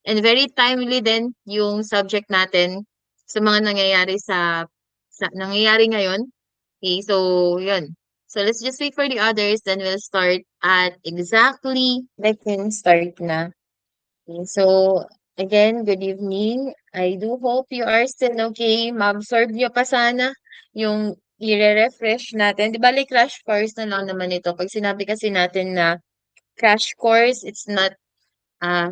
And very timely din yung subject natin sa mga nangyayari sa nangyayari ngayon. Okay, so yun. So let's just wait for the others, then we'll start at exactly, I can start na. Okay, so again, good evening. I do hope you are still okay. Ma-absorb nyo pa sana yung i-refresh natin. Di ba, like crash course na lang naman ito. Pag sinabi kasi natin na crash course, uh,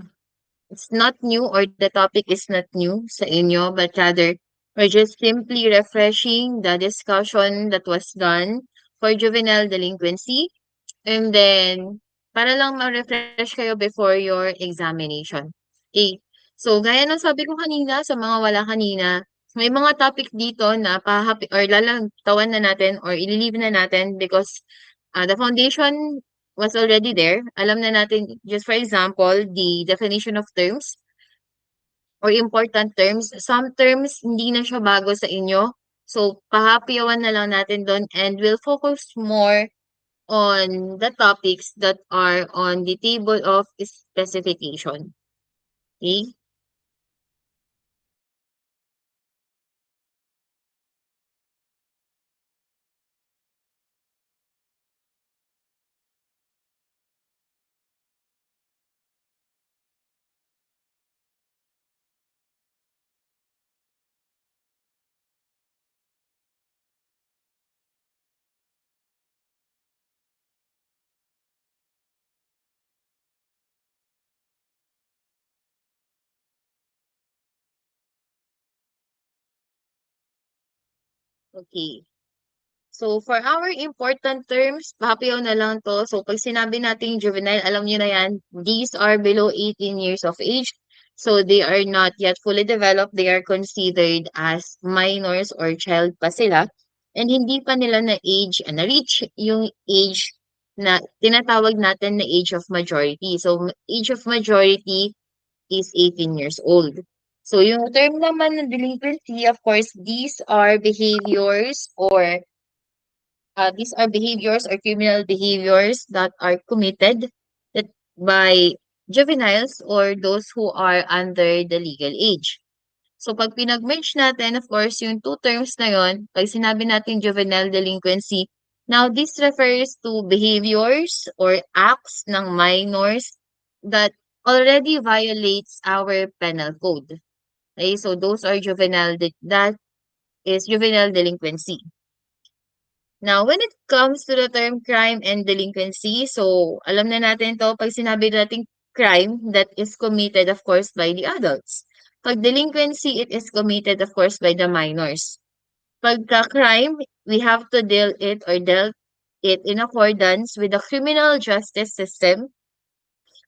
it's not new, or the topic is not new sa inyo, but rather we're just simply refreshing the discussion that was done for juvenile delinquency, and then para lang ma-refresh kayo before your examination. Okay. So gaya ng sabi ko kanina sa mga wala kanina, may mga topic dito na pahapi or lalantawan na natin or ililive na natin because the foundation was already there. Alam na natin, just for example, the definition of terms or important terms. Some terms hindi na siya bago sa inyo. So, pahapyawan na lang natin doon, and we'll focus more on the topics that are on the table of specification. Okay? Okay. So, for our important terms, papayaw na lang to. So, pag sinabi nating juvenile, alam nyo na yan, these are below 18 years of age. So, they are not yet fully developed. They are considered as minors or child pa sila. And hindi pa nila na-reach yung age na tinatawag natin na age of majority. So, age of majority is 18 years old. So, yung term naman ng delinquency, of course, these are behaviors or criminal behaviors that are committed that by juveniles or those who are under the legal age. So, pag pinag-merge natin, of course, yung two terms na yon, pag sinabi natin juvenile delinquency, now this refers to behaviors or acts ng minors that already violates our penal code. Okay, so those are that is juvenile delinquency. Now, when it comes to the term crime and delinquency, so alam na natin to pag sinabi natin crime, that is committed, of course, by the adults. Pag delinquency, it is committed, of course, by the minors. Pagka-crime, we have to dealt it in accordance with the criminal justice system.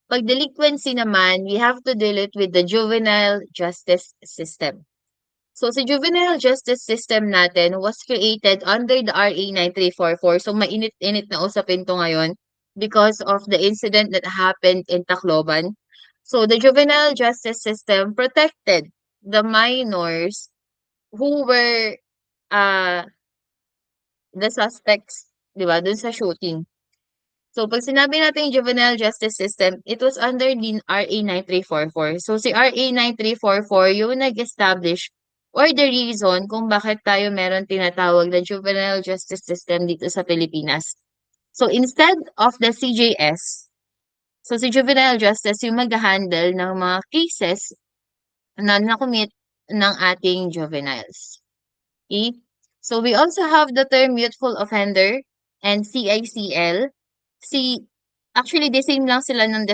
Pag delinquency naman, we have to deal it with the juvenile justice system. So, sa juvenile justice system natin was created under the RA 9344. So, mainit-init na usapin to ngayon because of the incident that happened in Tacloban. So, the juvenile justice system protected the minors who were uh, the suspects, di ba, dun sa shooting. So, pag sinabi natin juvenile justice system, it was under the RA 9344. So, si RA 9344 yung nag-establish or the reason kung bakit tayo meron tinatawag na juvenile justice system dito sa Pilipinas. So, instead of the CJS, so si juvenile justice yung mag-handle ng mga cases na nakumit ng ating juveniles. Okay? So, we also have the term youthful offender and CICL. Actually, the same lang sila ng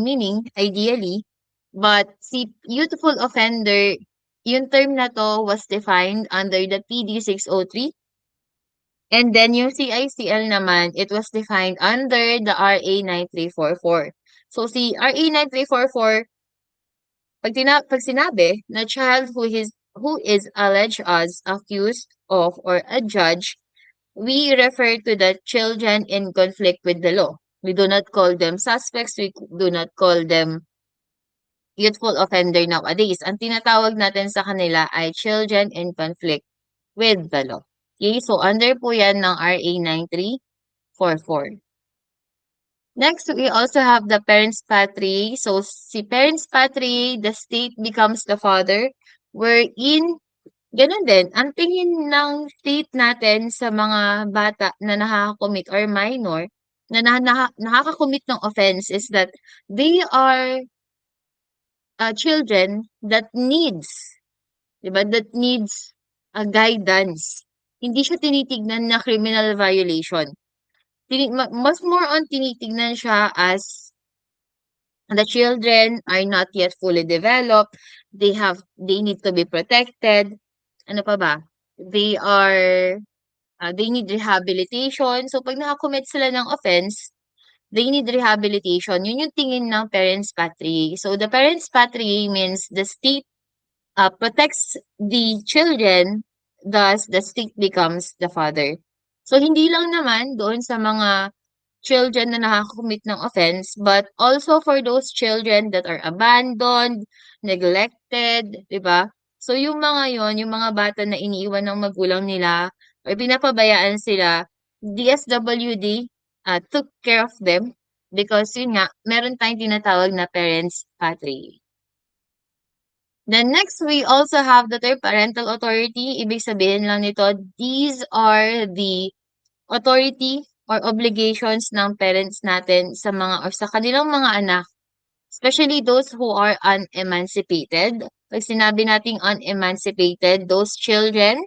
meaning, ideally. But si youthful offender, yung term na to was defined under the PD 603. And then yung CICL naman, it was defined under the RA 9344. So si RA 9344, pag sinabi na child who is alleged as accused of or a judge, we refer to the children in conflict with the law. We do not call them suspects. We do not call them youthful offender nowadays. Ang tinatawag natin sa kanila ay children in conflict with the law. Okay, so under po yan ng RA 9344. Next, we also have the parents patriae. So, si parents patriae, the state becomes the father, wherein gano'n din, ang tingin ng state natin sa mga bata na nakaka-commit or minor na nakaka-commit ng offense is that they are, children that needs, 'di ba, that needs, guidance. Hindi siya tinitignan na criminal violation. Mas more on tinitignan siya as the children are not yet fully developed, they need to be protected, ano pa ba? They are they need rehabilitation. So, 'pag naka-commit sila ng offense, they need rehabilitation. Yun yung tingin ng parents patriae. So, the parents patriae means the state, protects the children, thus the state becomes the father. So, hindi lang naman doon sa mga children na nakaka-commit ng offense, but also for those children that are abandoned, neglected, 'di ba? So yung mga yon, yung mga bata na iniiwan ng magulang nila or pinapabayaan sila, DSWD took care of them because yun nga, meron tayong tinatawag na parents patriae. Then next, we also have the term parental authority. Ibig sabihin lang nito, these are the authority or obligations ng parents natin sa mga or sa kanilang mga anak, especially those who are unemancipated. Pag sinabi nating unemancipated, those children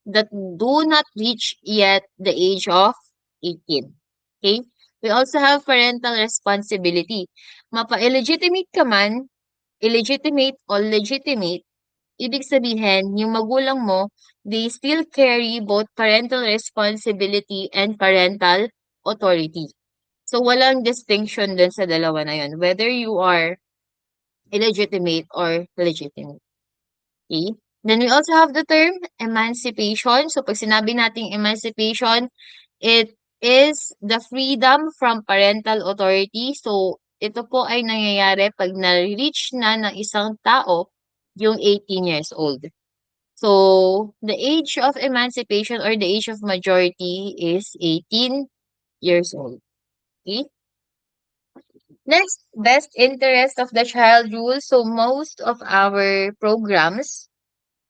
that do not reach yet the age of 18. Okay? We also have parental responsibility. Mapa-illegitimate ka man, illegitimate or legitimate, ibig sabihin, yung magulang mo, they still carry both parental responsibility and parental authority. So, walang distinction dun sa dalawa na yun, whether you are illegitimate or legitimate. Okay? Then we also have the term emancipation. So, pag sinabi nating emancipation, it is the freedom from parental authority. So, ito po ay nangyayari pag na-reach na ng isang tao yung 18 years old. So, the age of emancipation or the age of majority is 18 years old. Okay? Next, best interest of the child rule. So, most of our programs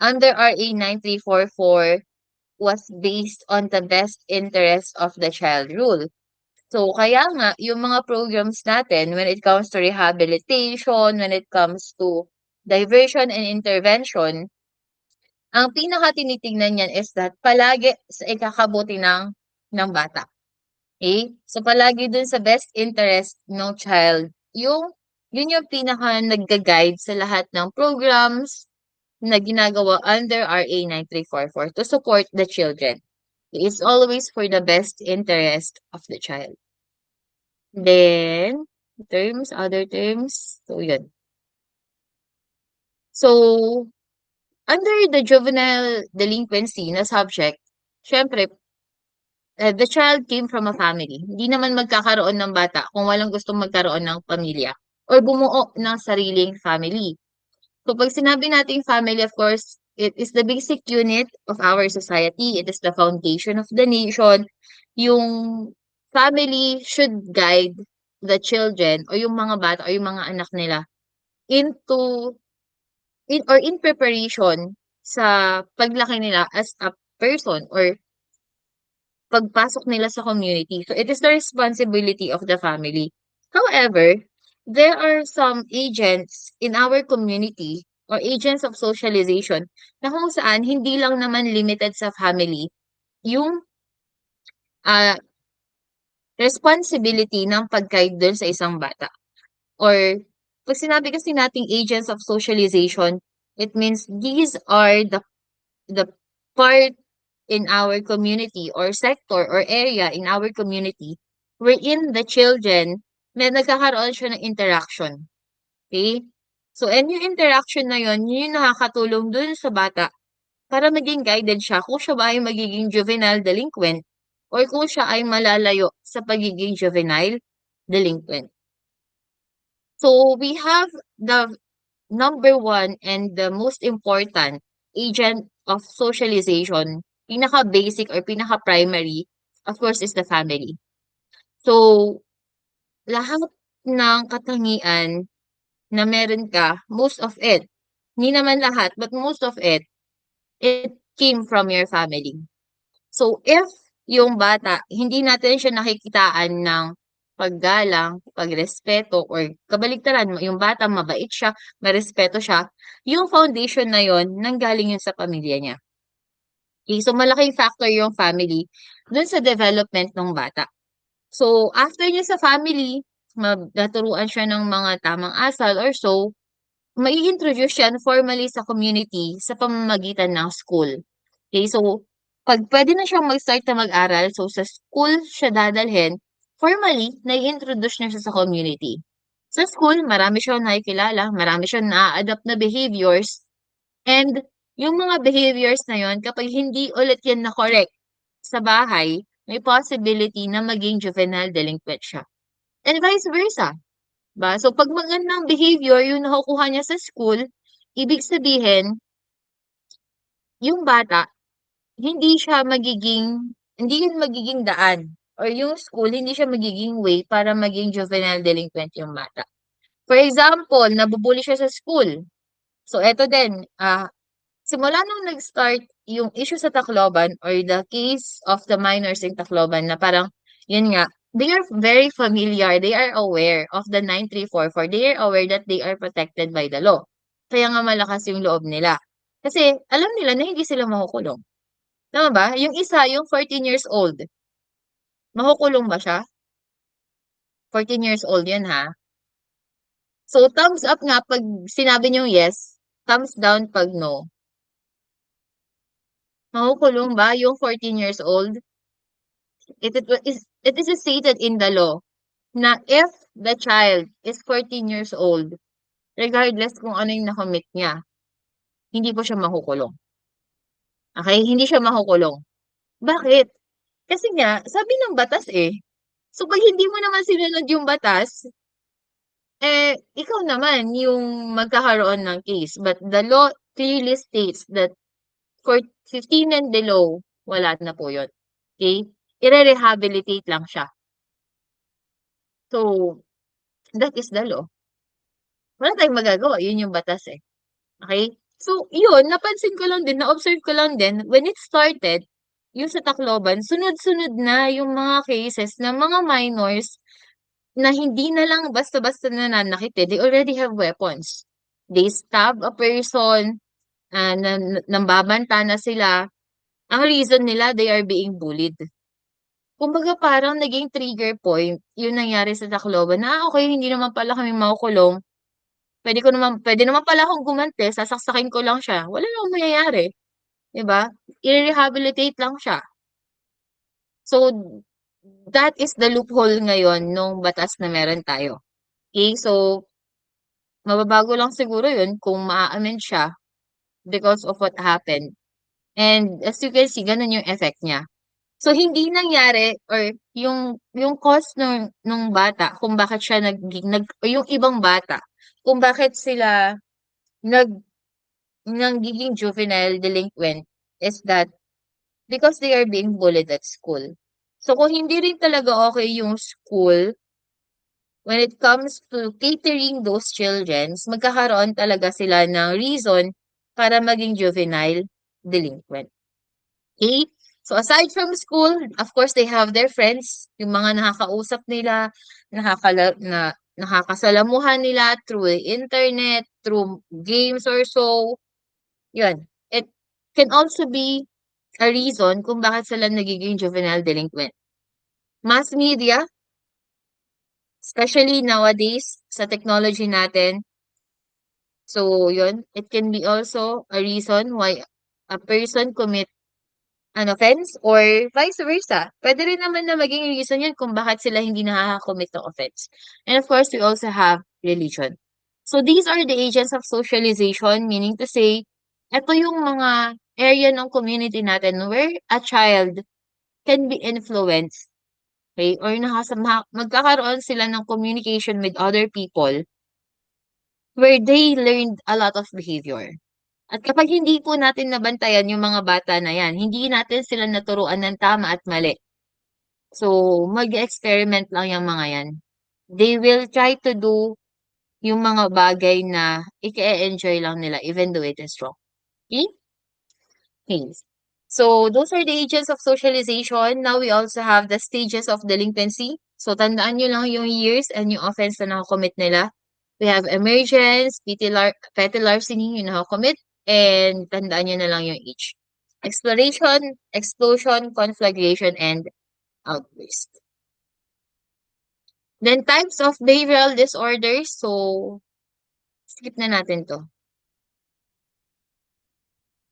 under RA 9344 was based on the best interest of the child rule. So, kaya nga, yung mga programs natin, when it comes to rehabilitation, when it comes to diversion and intervention, ang pinaka-tinitingnan niyan is that palagi sa ikakabuti ng bata, okey? So, palagi dun sa best interest ng child yun yung pinaka nagga-guide sa lahat ng programs na ginagawa under RA 9344 to support the children. It's always for the best interest of the child. Then, other terms, so yun. So, under the juvenile delinquency na subject, siyempre the child came from a family. Hindi naman magkakaroon ng bata kung walang gustong magkaroon ng pamilya or bumuo ng sariling family. So, pag sinabi nating family, of course, it is the basic unit of our society. It is the foundation of the nation. Yung family should guide the children o yung mga bata o yung mga anak nila into in preparation sa paglaki nila as a person or pagpasok nila sa community. So, it is the responsibility of the family. However, there are some agents in our community or agents of socialization na kung saan hindi lang naman limited sa family yung ah, responsibility ng pag-guide dun sa isang bata. Or pag sinabi kasi nating agents of socialization, it means these are the part in our community or sector or area in our community wherein the children may nagkakaroon siya ng interaction. Okay? So, and yung interaction na yun, yun yung nakakatulong dun sa bata para maging guided siya kung siya ba ay magiging juvenile delinquent or kung siya ay malalayo sa pagiging juvenile delinquent. So, we have the number one and the most important agent of socialization, pinaka-basic or pinaka-primary, of course, is the family. So, lahat ng katangian na meron ka, most of it, hindi naman lahat, but most of it came from your family. So, if yung bata, hindi natin siya nakikitaan ng paggalang, pagrespeto, or kabaligtaran, yung bata mabait siya, marespeto siya, yung foundation na yon nanggaling yun sa pamilya niya. Okay, so malaking factor yung family dun sa development ng bata. So, after niya sa family, naturuan siya ng mga tamang asal or so, mai-introduce yan formally sa community sa pamamagitan ng school. Okay, so pag pwede na siyang mag-start na mag-aral, so sa school siya dadalhin, formally, nai-introduce niya siya sa community. Sa school, marami siyang nakikilala, marami siyang na-adapt na behaviors, and yung mga behaviors na yon, kapag hindi ulit yan na-correct sa bahay, may possibility na maging juvenile delinquent siya. And vice versa. Ba? So, pag magandang behavior yung nakukuha niya sa school, ibig sabihin, yung bata, hindi yun magiging daan. Or yung school, hindi siya magiging way para maging juvenile delinquent yung bata. For example, nabubuli siya sa school. So, eto din, simula nung nag-start yung issue sa Tacloban or the case of the minors in Tacloban na parang, yun nga, they are very familiar, they are aware of the 9344, they are aware that they are protected by the law. Kaya nga malakas yung loob nila. Kasi alam nila na hindi sila makukulong. Tama ba? Yung isa, yung 14 years old, makukulong ba siya? 14 years old yun ha. So, thumbs up nga pag sinabi niyong yes, thumbs down pag no. Makukulong ba yung 14 years old? It is stated in the law na if the child is 14 years old, regardless kung ano yung nakomit niya, hindi po siya makukulong. Okay? Hindi siya makukulong. Bakit? Kasi nga, sabi ng batas eh. So, pag hindi mo naman sinunod yung batas, ikaw naman yung magkakaroon ng case. But the law clearly states that for 15 and below, wala na po yun. Okay? I-rehabilitate lang siya. So, that is the law. Wala tayong magagawa, yun yung batas eh. Okay? So, yun, napansin ko lang din, na-observe ko lang din, when it started, yung sa Tacloban, sunod-sunod na yung mga cases ng mga minors na hindi na lang basta-basta nananakit eh. They already have weapons. They stab a person, nambabanta na sila. Ang reason nila, they are being bullied. Kumbaga parang naging trigger point yung nangyari sa Tacloban na, okay, hindi naman pala kami makukulong. Pwede naman pala akong gumante, sasaksakin ko lang siya. Wala namang mangyayari, 'di ba? I-rehabilitate lang siya. So, that is the loophole ngayon nung batas na meron tayo. Okay, so mababago lang siguro 'yun kung maa-amend siya because of what happened. And as you can see, ganun yung effect niya. So, hindi nangyari or yung cause nung bata kung bakit siya o yung ibang bata kung bakit sila nag nagiging juvenile delinquent is that because they are being bullied at school. So, kung hindi rin talaga okay yung school when it comes to catering those children, magkakaroon talaga sila ng reason para maging juvenile delinquent. Okay? So, aside from school, of course, they have their friends, yung mga nakakausap nila, nakakasalamuhan nila through the internet, through games or so. Yun. It can also be a reason kung bakit sila nagiging juvenile delinquent. Mass media, especially nowadays sa technology natin. So, yun, it can be also a reason why a person commit an offense or vice versa. Pwede rin naman na maging reason yun kung bakit sila hindi nakaka-commit ng offense. And of course, we also have religion. So, these are the agents of socialization, meaning to say, ito yung mga area ng community natin where a child can be influenced, okay? Or magkakaroon sila ng communication with other people where they learned a lot of behavior. At kapag hindi po natin nabantayan yung mga bata na yan, hindi natin sila naturuan ng tama at mali. So, mag-experiment lang yung mga yan. They will try to do yung mga bagay na ike-enjoy lang nila even though it is wrong. Okay? Okay. So, those are the ages of socialization. Now, we also have the stages of delinquency. So, tandaan nyo lang yung years and yung offense na nakakommit nila. We have emergence, petty larceny, yung nakakommit, and tandaan nyo na lang yung age. Exploration, explosion, conflagration, and outburst. Then, types of behavioral disorders. So, skip na natin to.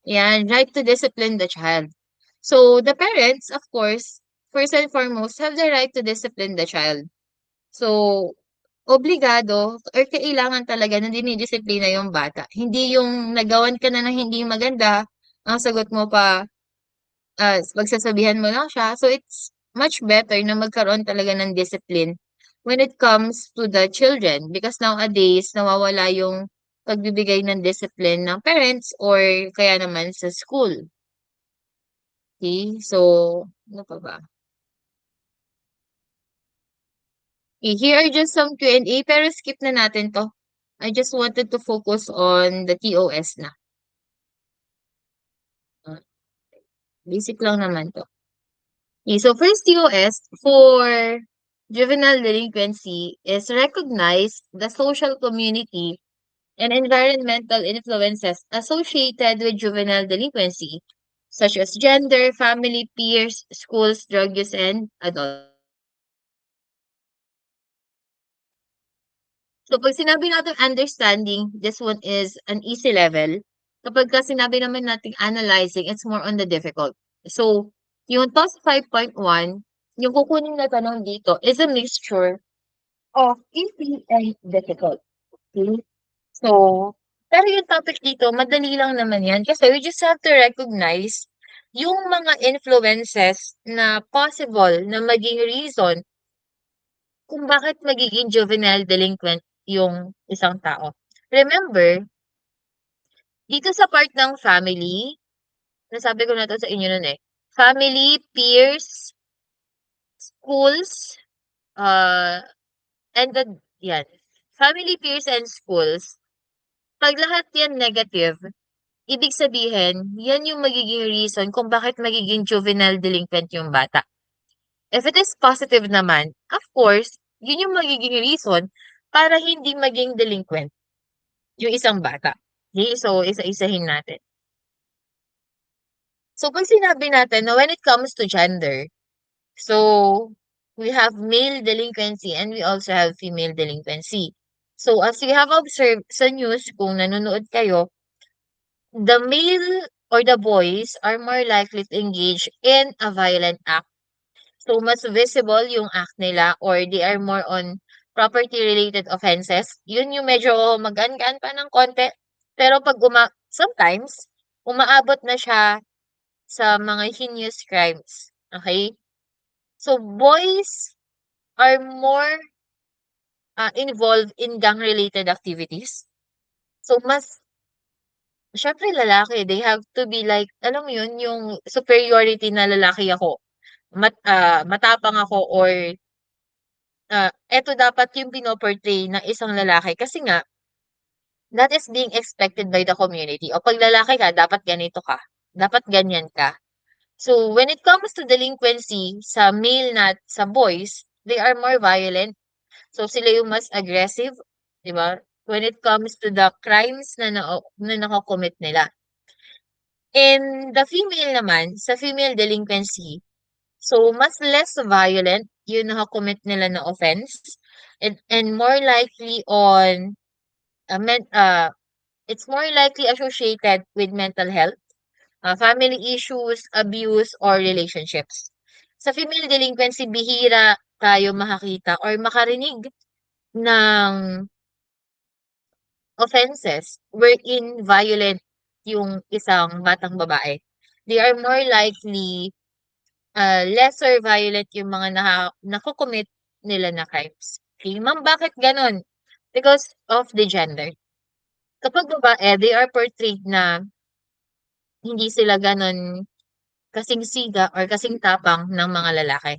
Yan, right to discipline the child. So, the parents, of course, first and foremost, have the right to discipline the child. So, obligado or kailangan talaga na dinidisiplina yung bata. Hindi yung nagawan ka na ng hindi maganda, ang sagot mo pa, pagsasabihan mo lang siya. So, it's much better na magkaroon talaga ng discipline when it comes to the children because nowadays, nawawala yung pagbibigay ng discipline ng parents or kaya naman sa school. Okay? So, ano pa ba? Okay, here are just some Q&A pero skip na natin to. I just wanted to focus on the TOS na. Uh, Basic lang naman to. Okay, so first TOS for juvenile delinquency is recognize the social community and environmental influences associated with juvenile delinquency, such as gender, family, peers, schools, drug use, and adult. So, pag sinabi natin understanding, this one is an easy level. Kapag ka sinabi naman natin analyzing, it's more on the difficult. So, yung TOS 5.1, yung kukunin na tanong dito is a mixture of easy and difficult. Okay? So, pero yung topic dito, madali lang naman yan kasi we just have to recognize yung mga influences na possible na maging reason kung bakit magiging juvenile delinquent yung isang tao. Remember, dito sa part ng family, nasabi ko na to sa inyo nun eh, family, peers, schools, uh, and the, yan, family, peers, and schools, pag lahat yan negative, ibig sabihin, yan yung magiging reason kung bakit magiging juvenile delinquent yung bata. If it is positive naman, of course, yun yung magiging reason para hindi maging delinquent yung isang bata. Okay? So, isa-isahin natin. So, pag sinabi natin na when it comes to gender, so, we have male delinquency and we also have female delinquency. So, as you have observed sa news, kung nanonood kayo, the male or the boys are more likely to engage in a violent act. So, mas visible yung act nila or they are more on property-related offenses. Yun yung medyo magaan-gaan pa ng konti. Pero pag sometimes, umaabot na siya sa mga heinous crimes. Okay? So, boys are more involved in gang-related activities. So, syempre lalaki, they have to be like, alam mo yun, yung superiority na lalaki ako. Matapang ako or eto dapat yung pinoportray ng isang lalaki kasi nga that is being expected by the community. O pag lalaki ka, dapat ganito ka. Dapat ganyan ka. So, when it comes to delinquency sa male na sa boys, they are more violent. So, sila yung mas aggressive, di ba? When it comes to the crimes na nakakommit nila. And the female naman, sa female delinquency, so, mas less violent yung nakakommit nila na offense and more likely on it's more likely associated with mental health, family issues, abuse, or relationships. Sa female delinquency, bihira tayo makakita or makarinig ng offenses wherein violent yung isang batang babae. They are more likely lesser violent yung mga nakocommit nila na crimes. Okay, ma'am, bakit ganon? Because of the gender. Kapag babae, they are portrayed na hindi sila ganon kasing siga or kasing tapang ng mga lalaki.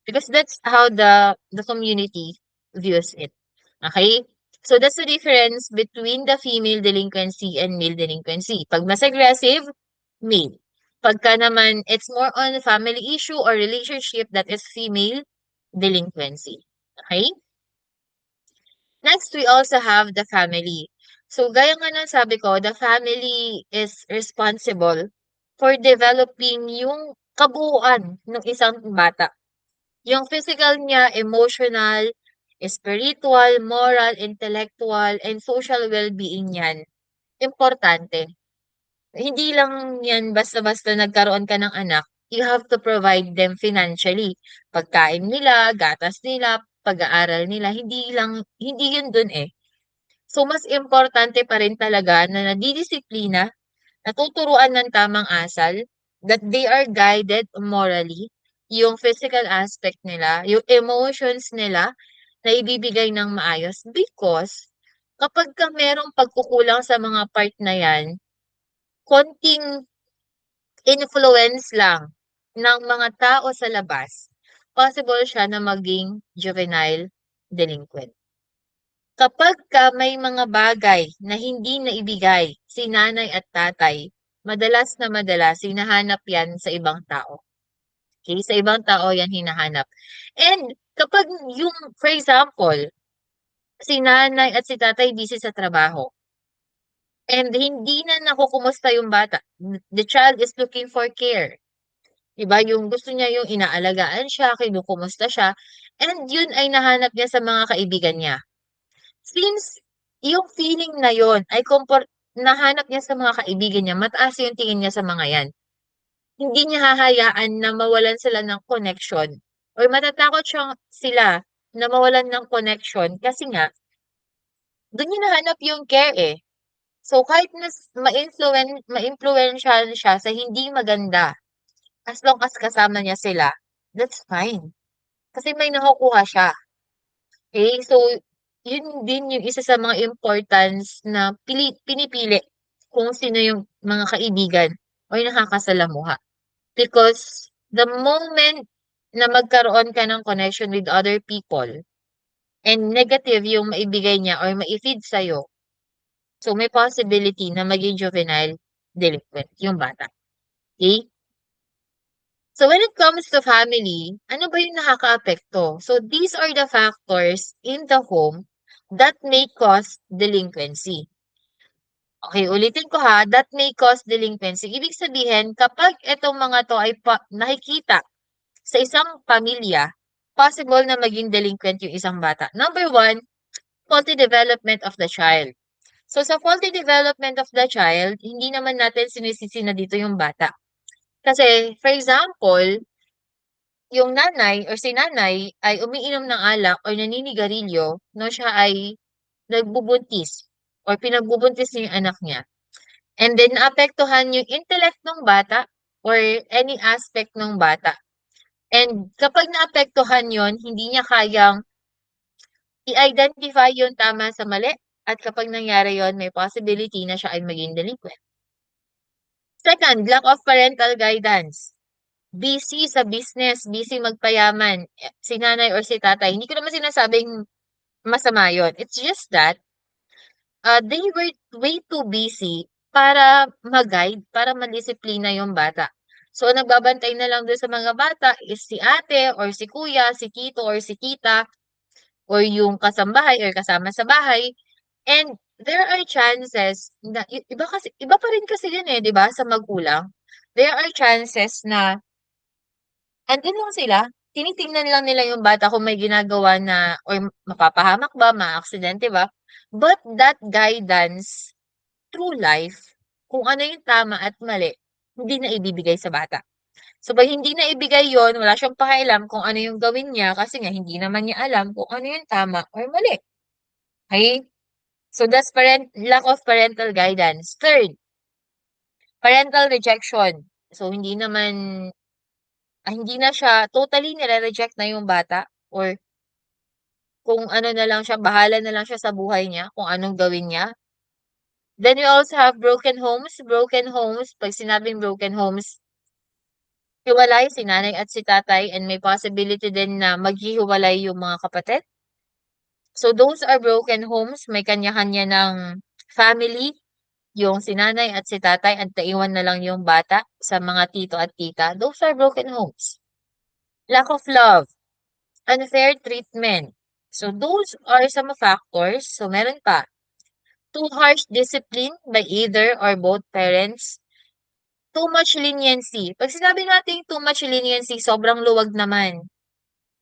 Because that's how the community views it. Okay? So that's the difference between the female delinquency and male delinquency. Pag mas aggressive, male. Pagka naman it's more on family issue or relationship, that is female delinquency. Okay? Next, we also have the family. So, gaya nga ng sabi ko, the family is responsible for developing yung kabuuan ng isang bata. Yung physical niya, emotional, spiritual, moral, intellectual, and social well-being niyan. Importante. Hindi lang yan basta-basta nagkaroon ka ng anak, you have to provide them financially. Pagkain nila, gatas nila, pag-aaral nila, hindi yun dun eh. So, mas importante pa rin talaga na nadidisiplina, natuturuan ng tamang asal, that they are guided morally, yung physical aspect nila, yung emotions nila, na ibibigay ng maayos. Because, kapag ka merong pagkukulang sa mga part na yan, konting influence lang ng mga tao sa labas, possible siya na maging juvenile delinquent. Kapagka may mga bagay na hindi naibigay si nanay at tatay, madalas hinahanap yan sa ibang tao. Okay? Sa ibang tao yan hinahanap. And kapag yung, for example, si nanay at si tatay busy sa trabaho, and hindi na nakukumusta yung bata, the child is looking for care. Diba? Yung gusto niya yung inaalagaan siya, kinukumusta siya, and yun ay nahanap niya sa mga kaibigan niya. Since yung feeling na yon ay nahanap niya sa mga kaibigan niya, mataas yung tingin niya sa mga yan. Hindi niya hahayaan na mawalan sila ng connection or matatakot sila na mawalan ng connection kasi nga, doon niya nahanap yung care eh. So kahit na ma-influensyahan siya sa hindi maganda, as long as kasama niya sila, that's fine. Kasi may nakukuha siya. Okay? So, yun din yung isa sa mga importance na pinipili kung sino yung mga kaibigan o yung nakakasalamuha. Because the moment na magkaroon ka ng connection with other people and negative yung maibigay niya or maifeed sa'yo, so may possibility na maging juvenile delinquent yung bata. Okay? So when it comes to family, ano ba yung nakakaapekto? So these are the factors in the home that may cause delinquency. Okay, ulitin ko ha, that may cause delinquency. Ibig sabihin, kapag itong mga to ay nakikita sa isang pamilya, possible na maging delinquent yung isang bata. Number one, faulty development of the child. So sa faulty development of the child, hindi naman natin sinisisi na dito yung bata. Kasi, for example, yung nanay or si nanay ay umiinom ng alak or naninigarilyo no siya ay nagbubuntis or pinagbubuntis niya yung anak niya. And then naapektuhan yung intellect ng bata or any aspect ng bata. And kapag naapektuhan yon, hindi niya kayang i-identify yung tama sa mali. At kapag nangyari yon, may possibility na siya ay maging delinquent. Second, lack of parental guidance. Busy sa business, busy magpayaman, si nanay or si tatay. Hindi ko naman sinasabing masama yun. It's just that they were way too busy para mag-guide, para madisiplina yung bata. So, nagbabantay na lang doon sa mga bata is si ate or si kuya, si tito or si tita or yung kasambahay or kasama sa bahay. And there are chances na iba pa rin kasi yun eh, 'di ba, sa magulang. There are chances na andun lang sila, tinitingnan lang nila yung bata kung may ginagawa na or mapapahamak ba, maaaksidente ba. But that guidance through life, kung ano yung tama at mali, hindi na ibibigay sa bata. So, pag hindi na ibigay yon, wala siyang pakialam kung ano yung gawin niya kasi nga hindi naman niya alam kung ano yung tama or mali. Okay? So, that's lack of parental guidance. Third, parental rejection. So, hindi na siya totally nire-reject na yung bata or kung ano na lang siya, bahala na lang siya sa buhay niya, kung anong gawin niya. Then we also have broken homes. Broken homes, pag sinabing broken homes, hiwalay si nanay at si tatay and may possibility din na maghihiwalay yung mga kapatid. So those are broken homes, may kanya-kanya ng family, yung si nanay at si tatay at naiwan na lang yung bata sa mga tito at tita. Those are broken homes. Lack of love, unfair treatment. So those are some factors. So meron pa. Too harsh discipline by either or both parents. Too much leniency. Pag sinabi natin too much leniency, sobrang luwag naman.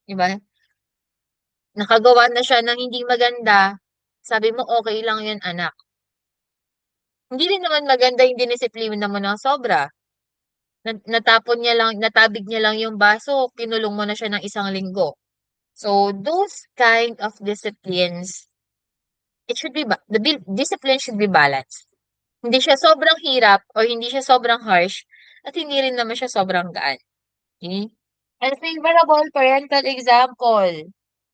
Di ba? Nakagawa na siya ng hindi maganda. Sabi mo, okay lang yun, anak. Hindi rin naman maganda yung dinisiplina mo ng sobra. Natapon niya lang, natabig niya lang yung baso, kinulong mo na siya ng 1 linggo. So, those kind of disciplines, it should be, discipline should be balanced. Hindi siya sobrang hirap or hindi siya sobrang harsh at hindi rin naman siya sobrang gaan. Okay? Unfavorable parental example.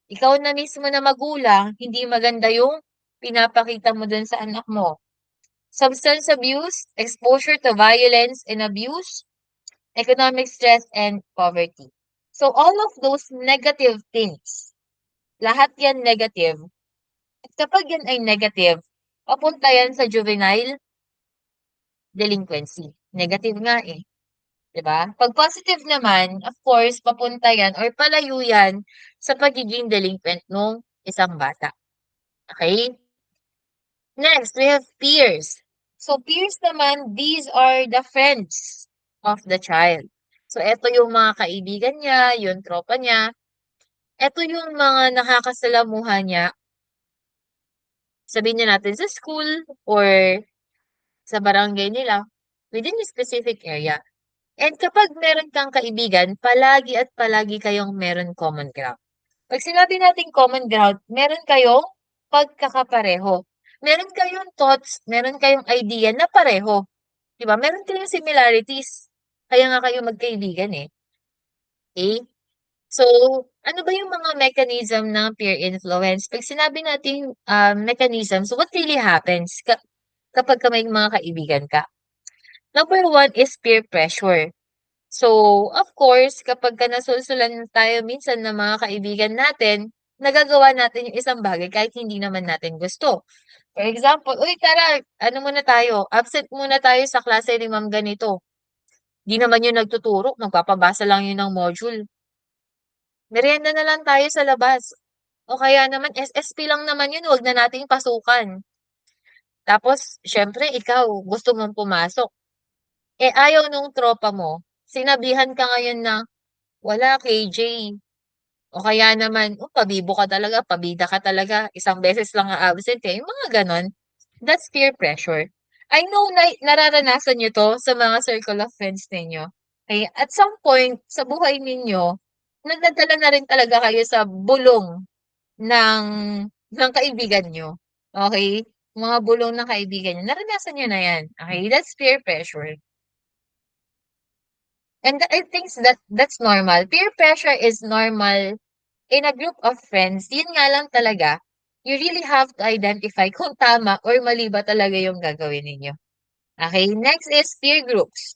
Ikaw na mismo na magulang, hindi maganda yung pinapakita mo dun sa anak mo. Substance abuse, exposure to violence and abuse, economic stress, and poverty. So all of those negative things, lahat yan negative. At kapag yan ay negative, papunta yan sa juvenile delinquency. Negative nga eh. 'Di ba? Pag positive naman, of course, papunta yan or palayo yan sa pagiging delinquent nung isang bata. Okay? Next, we have peers. So, peers naman, these are the friends of the child. So, eto yung mga kaibigan niya, yung tropa niya. Eto yung mga nakakasalamuha niya, sabihin niya natin sa school or sa barangay nila, within a specific area. And kapag meron kang kaibigan, palagi at palagi kayong meron common ground. Pag sinabi nating common ground, meron kayong pagkakapareho. Meron kayong thoughts, meron kayong idea na pareho. 'Di ba? Meron kayong similarities. Kaya nga kayo magkaibigan eh. Okay? So, ano ba yung mga mechanism ng peer influence? Pag sinabi nating mechanism, so what really happens kapag ka may mga kaibigan ka? Number one is peer pressure. So, of course, kapag ka nasulsulan tayo minsan ng mga kaibigan natin, nagagawa natin yung isang bagay kahit hindi naman natin gusto. For example, uy, tara, ano muna tayo, absent muna tayo sa klase ni ma'am ganito. Di naman yun nagtuturo, magpapabasa lang yun ng module. Merienda na lang tayo sa labas. O kaya naman, SSP lang naman yun, huwag na nating pasukan. Tapos, syempre, ikaw, gusto mong pumasok. Eh, ayaw nung tropa mo. Sinabihan ka ngayon na, wala, KJ. O kaya naman, oh, pabibo ka talaga, pabida ka talaga, isang beses lang absent eh. Yung mga ganon. That's peer pressure. I know na nararanasan nyo to sa mga circle of friends ninyo. Okay? At some point sa buhay ninyo, nadadala na rin talaga kayo sa bulong ng, ng kaibigan nyo. Okay? Mga bulong ng kaibigan nyo. Naranasan nyo na yan. Okay? That's peer pressure. And I think that's normal. Peer pressure is normal in a group of friends. Yun nga lang talaga, you really have to identify kung tama or mali ba talaga yung gagawin ninyo. Okay, next is peer groups.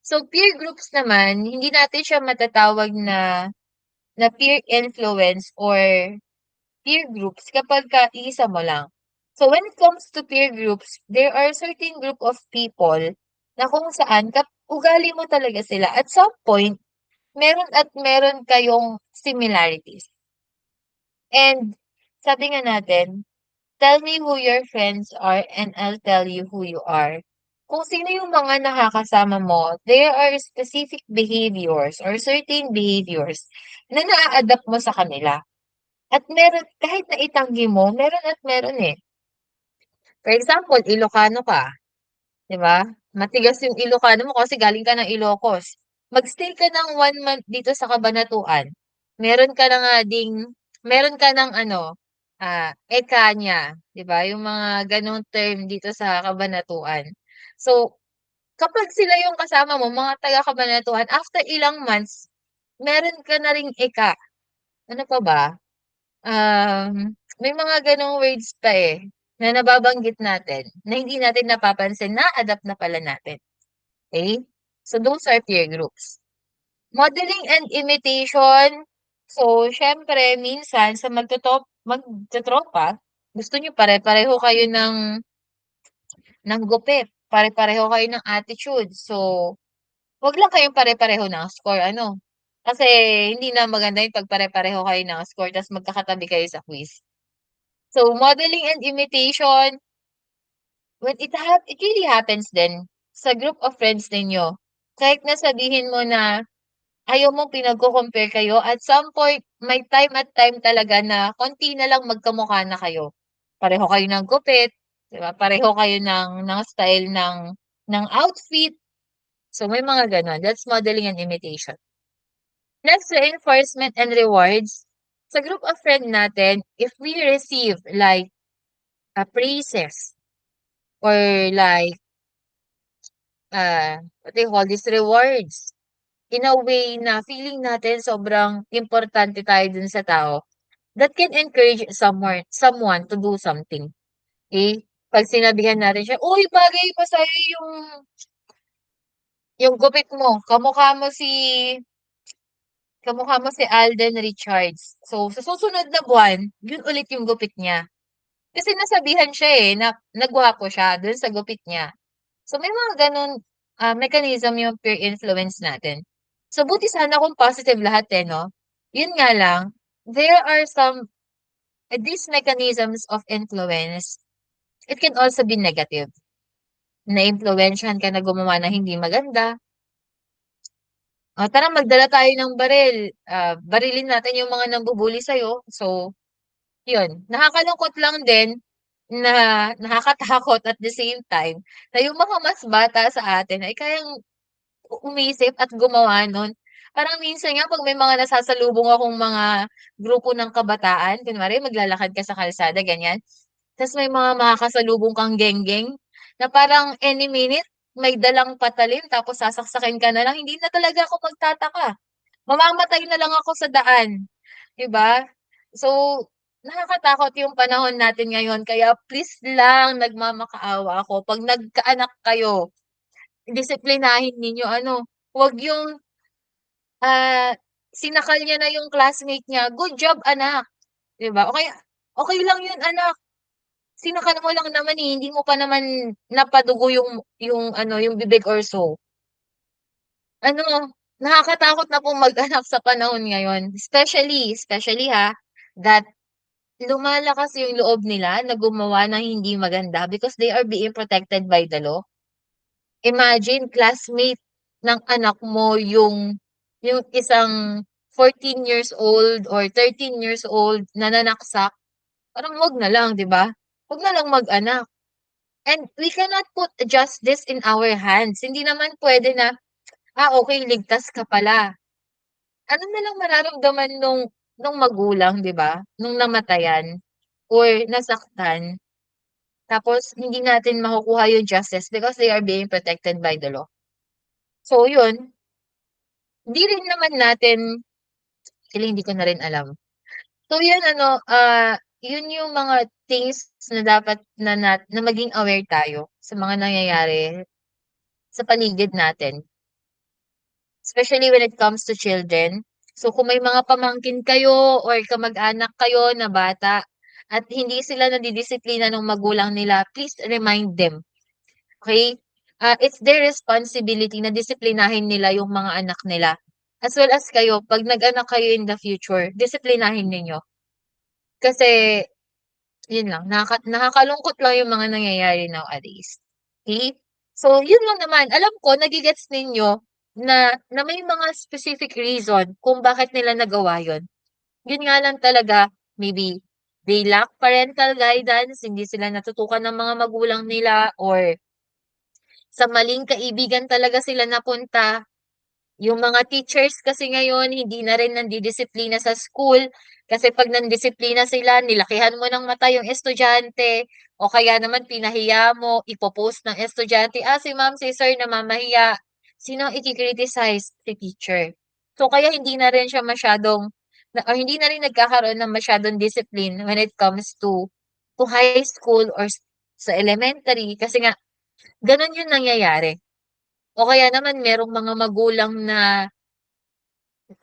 So peer groups naman, hindi natin siya matatawag na peer influence or peer groups kapag ka isa mo lang. So when it comes to peer groups, there are certain group of people na kung saan ugali mo talaga sila. At some point, meron at meron kayong similarities. And sabi nga natin, tell me who your friends are and I'll tell you who you are. Kung sino yung mga nakakasama mo, there are specific behaviors or certain behaviors na naa-adapt mo sa kanila. At meron, kahit na itanggi mo, meron at meron eh. For example, Ilocano ka, di ba? Matigas yung Ilocano mo kasi galing ka ng Ilocos. Mag-stay ka ng 1 month dito sa Cabanatuan. Meron ka na nga ding, meron ka ng ano, eka niya, di ba? Yung mga ganong term dito sa Cabanatuan. So, kapag sila yung kasama mo, mga taga Cabanatuan, after ilang months, meron ka na ring eka. Ano pa ba? May mga ganong words pa eh, na nababanggit natin, na hindi natin napapansin, na-adapt na pala natin. Okay? So, those are peer groups. Modeling and imitation. So, syempre, minsan, sa magjotropa, gusto niyo pare-pareho kayo ng gupit, pare-pareho kayo ng attitude. So, 'wag lang kayong pare-pareho ng score ano, kasi hindi na maganda yung 'pag pare-pareho kayo ng score ta's magkakatabi kayo sa quiz. So, modeling and imitation, when it really happens din sa group of friends ninyo. Kahit na sabihin mo na ayaw mong pinagko-compare kayo, at some point may time at time talaga na konti na lang magkamukha na kayo. Pareho kayo ng gupit, 'di ba? Pareho kayo ng style ng outfit. So, may mga gano'n. That's modeling and imitation. Next, reinforcement and rewards. Sa group of friend natin, if we receive like praises or like what do you call this, rewards, in a way na feeling natin sobrang importante tayo dun sa tao, that can encourage someone to do something. Okay? Pag sinabihan natin siya, "Uy, bagay pa sa'yo yung gupit mo. Kamukha mo si Alden Richards." So, sa susunod na buwan, yun ulit yung gupit niya. Kasi nasabihan siya eh, na nagwapo siya dun sa gupit niya. So, may mga ganun mechanism yung peer influence natin. So, buti sana kung positive lahat eh, no? Yun nga lang, there are these mechanisms of influence, it can also be negative. Na-impluwensyahan ka na gumawa ng hindi maganda. Tara magdala tayo ng baril, barilin natin yung mga nambubully sa'yo. So, yun. Nakakalungkot lang din na nakakatakot at the same time na yung mga mas bata sa atin ay kayang umisip at gumawa nun. Parang minsan nga 'pag may mga nasasalubong akong mga grupo ng kabataan, kunwari maglalakad ka sa kalsada ganyan, ta's may mga makakasalubong kang genggeng na parang any minute may dalang patalim tapos sasaksakin ka na lang, hindi na talaga ako magtataka. Mamamatay na lang ako sa daan, 'di ba? So, nakakatakot yung panahon natin ngayon kaya please lang nagmamakaawa ako 'pag nagkaanak kayo, disiplinahin ninyo ano, 'wag yung, ah, sinakal niya na yung classmate niya, "Good job anak." 'Di ba? "Okey lang yun anak, sinakal mo lang naman, eh, hindi mo pa naman napadugo yung ano, yung bibig or so." Ano, nakakatakot na pong mag-anak sa panahon ngayon, especially that lumalakas yung loob nila na gumawa ng hindi maganda because they are being protected by the law. Imagine classmate ng anak mo yung isang 14 years old or 13 years old na nanaksak, parang 'wag na lang, 'di ba? 'Wag na lang mag-anak. And we cannot put justice in our hands. Hindi naman puwede na, okey ligtas ka pala. Ano na lang mararamdaman nung magulang, 'di ba, nung namatayan or nasaktan, tapos hindi natin makukuha yung justice because they are being protected by the law. So yun, hindi rin naman natin actually hindi ko na rin alam. So yun ano, yun yung mga things na dapat na maging aware tayo sa mga nangyayari sa paligid natin, especially when it comes to children. So kung may mga pamangkin kayo or kamag-anak kayo na bata at hindi sila nadidisiplina ng magulang nila, please remind them, okay? It's their responsibility na disiplinahin nila yung mga anak nila. As well as kayo, 'pag nag-anak kayo in the future, disiplinahin ninyo. Kasi yun lang, nakakalungkot lang yung mga nangyayari nowadays. Okay? So, yun lang naman. Alam ko, nagigets ninyo na may mga specific reason kung bakit nila nagawa yun. Yun nga lang talaga, maybe they lack parental guidance, hindi sila natutukan ng mga magulang nila, or sa maling kaibigan talaga sila napunta. Yung mga teachers kasi ngayon hindi na rin nandidisiplina sa school, kasi 'pag nandisiplina sila nilakihan mo ng mata yung estudyante o kaya naman pinahiya mo, ipo-post ng estudyante, si ma'am, si sir namamahiya. Sino ang iki-criticize? Si teacher. So, kaya hindi na rin siya masyadong o hindi na rin nagkakaroon ng masyadong discipline when it comes to high school or sa elementary kasi nga gano'n yung nangyayari. O kaya naman merong mga magulang na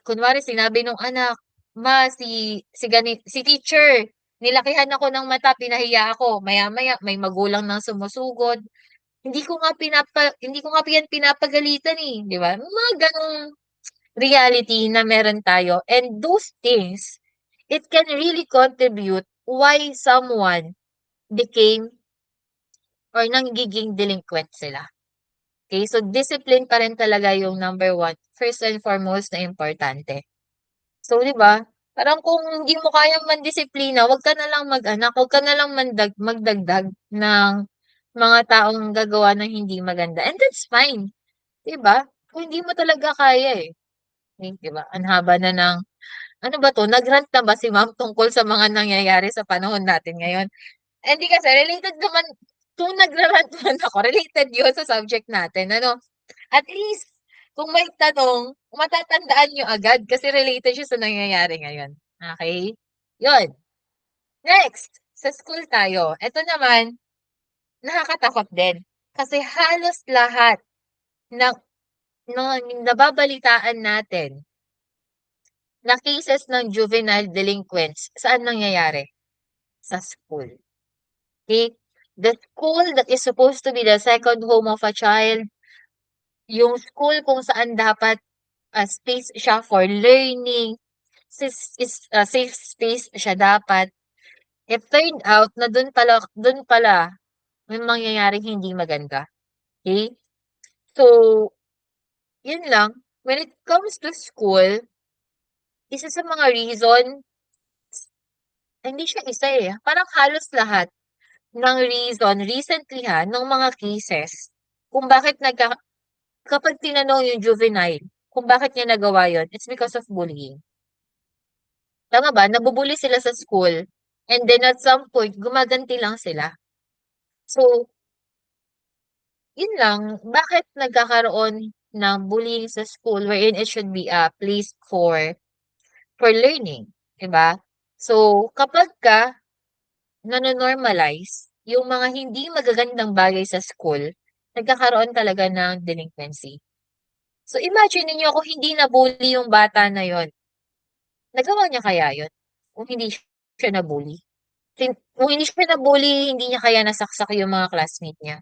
kunwari sinabi nung anak, "Ma, si teacher Nilakihan ako ng mata, pinahiya ako, maya-maya may magulang nang sumusugod. Hindi ko nga yan pinapagalitan, eh, 'di ba? Mga gano'ng reality na meron tayo, and those things, it can really contribute why someone became or nagiging delinquent sila. Okay, so discipline pa rin talaga yung number one, first and foremost na importante. So, 'di ba? Parang kung hindi mo kayang mandisiplina, 'wag ka na lang mag-anak, 'wag ka na lang magdagdag ng mga taong gagawa ng hindi maganda. And that's fine, 'di ba? Kung hindi mo talaga kaya eh. 'Di ba? Ang haba na ng ano ba 'to, nag-rant na ba si ma'am tungkol sa mga nangyayari sa panahon natin ngayon? Eh, hindi kasi related naman, kung nagra-rant man ako, related 'yun sa subject natin ano. At least kung may tanong, matatandaan niyo agad kasi related siya sa nangyayari ngayon, okey? 'Yun, next, sa school tayo. Eto naman, nakakatakot din kasi halos lahat ng nababalitaan natin na cases ng juvenile delinquents, saan nangyayari? Sa school, okey? The school that is supposed to be the second home of a child, yung school kung saan dapat, space siya for learning, safe space siya dapat. It turned out na dun pala may mangyayaring hindi maganda, okey? So, yun lang, when it comes to school, isa sa mga reason, hindi siya isa, eh, parang halos lahat ng reason recently, ng mga cases kung bakit kapag tinanong yung juvenile kung bakit niya nagawa yun, it's because of bullying. Tama ba? Nabubully sila sa school and then at some point gumaganti lang sila. So, yun lang, bakit nagkakaroon ng bullying sa school wherein it should be a place for learning, 'di ba? So, kapagka nano-normalize yung mga hindi magagandang bagay sa school, nagkakaroon talaga ng delinquency. So, imagine ninyo kung hindi na-bully yung bata na yon, nagawa niya kaya yun? Kung hindi siya na-bully? Kung hindi siya na-bully, hindi niya kaya nasaksak yung mga classmate niya.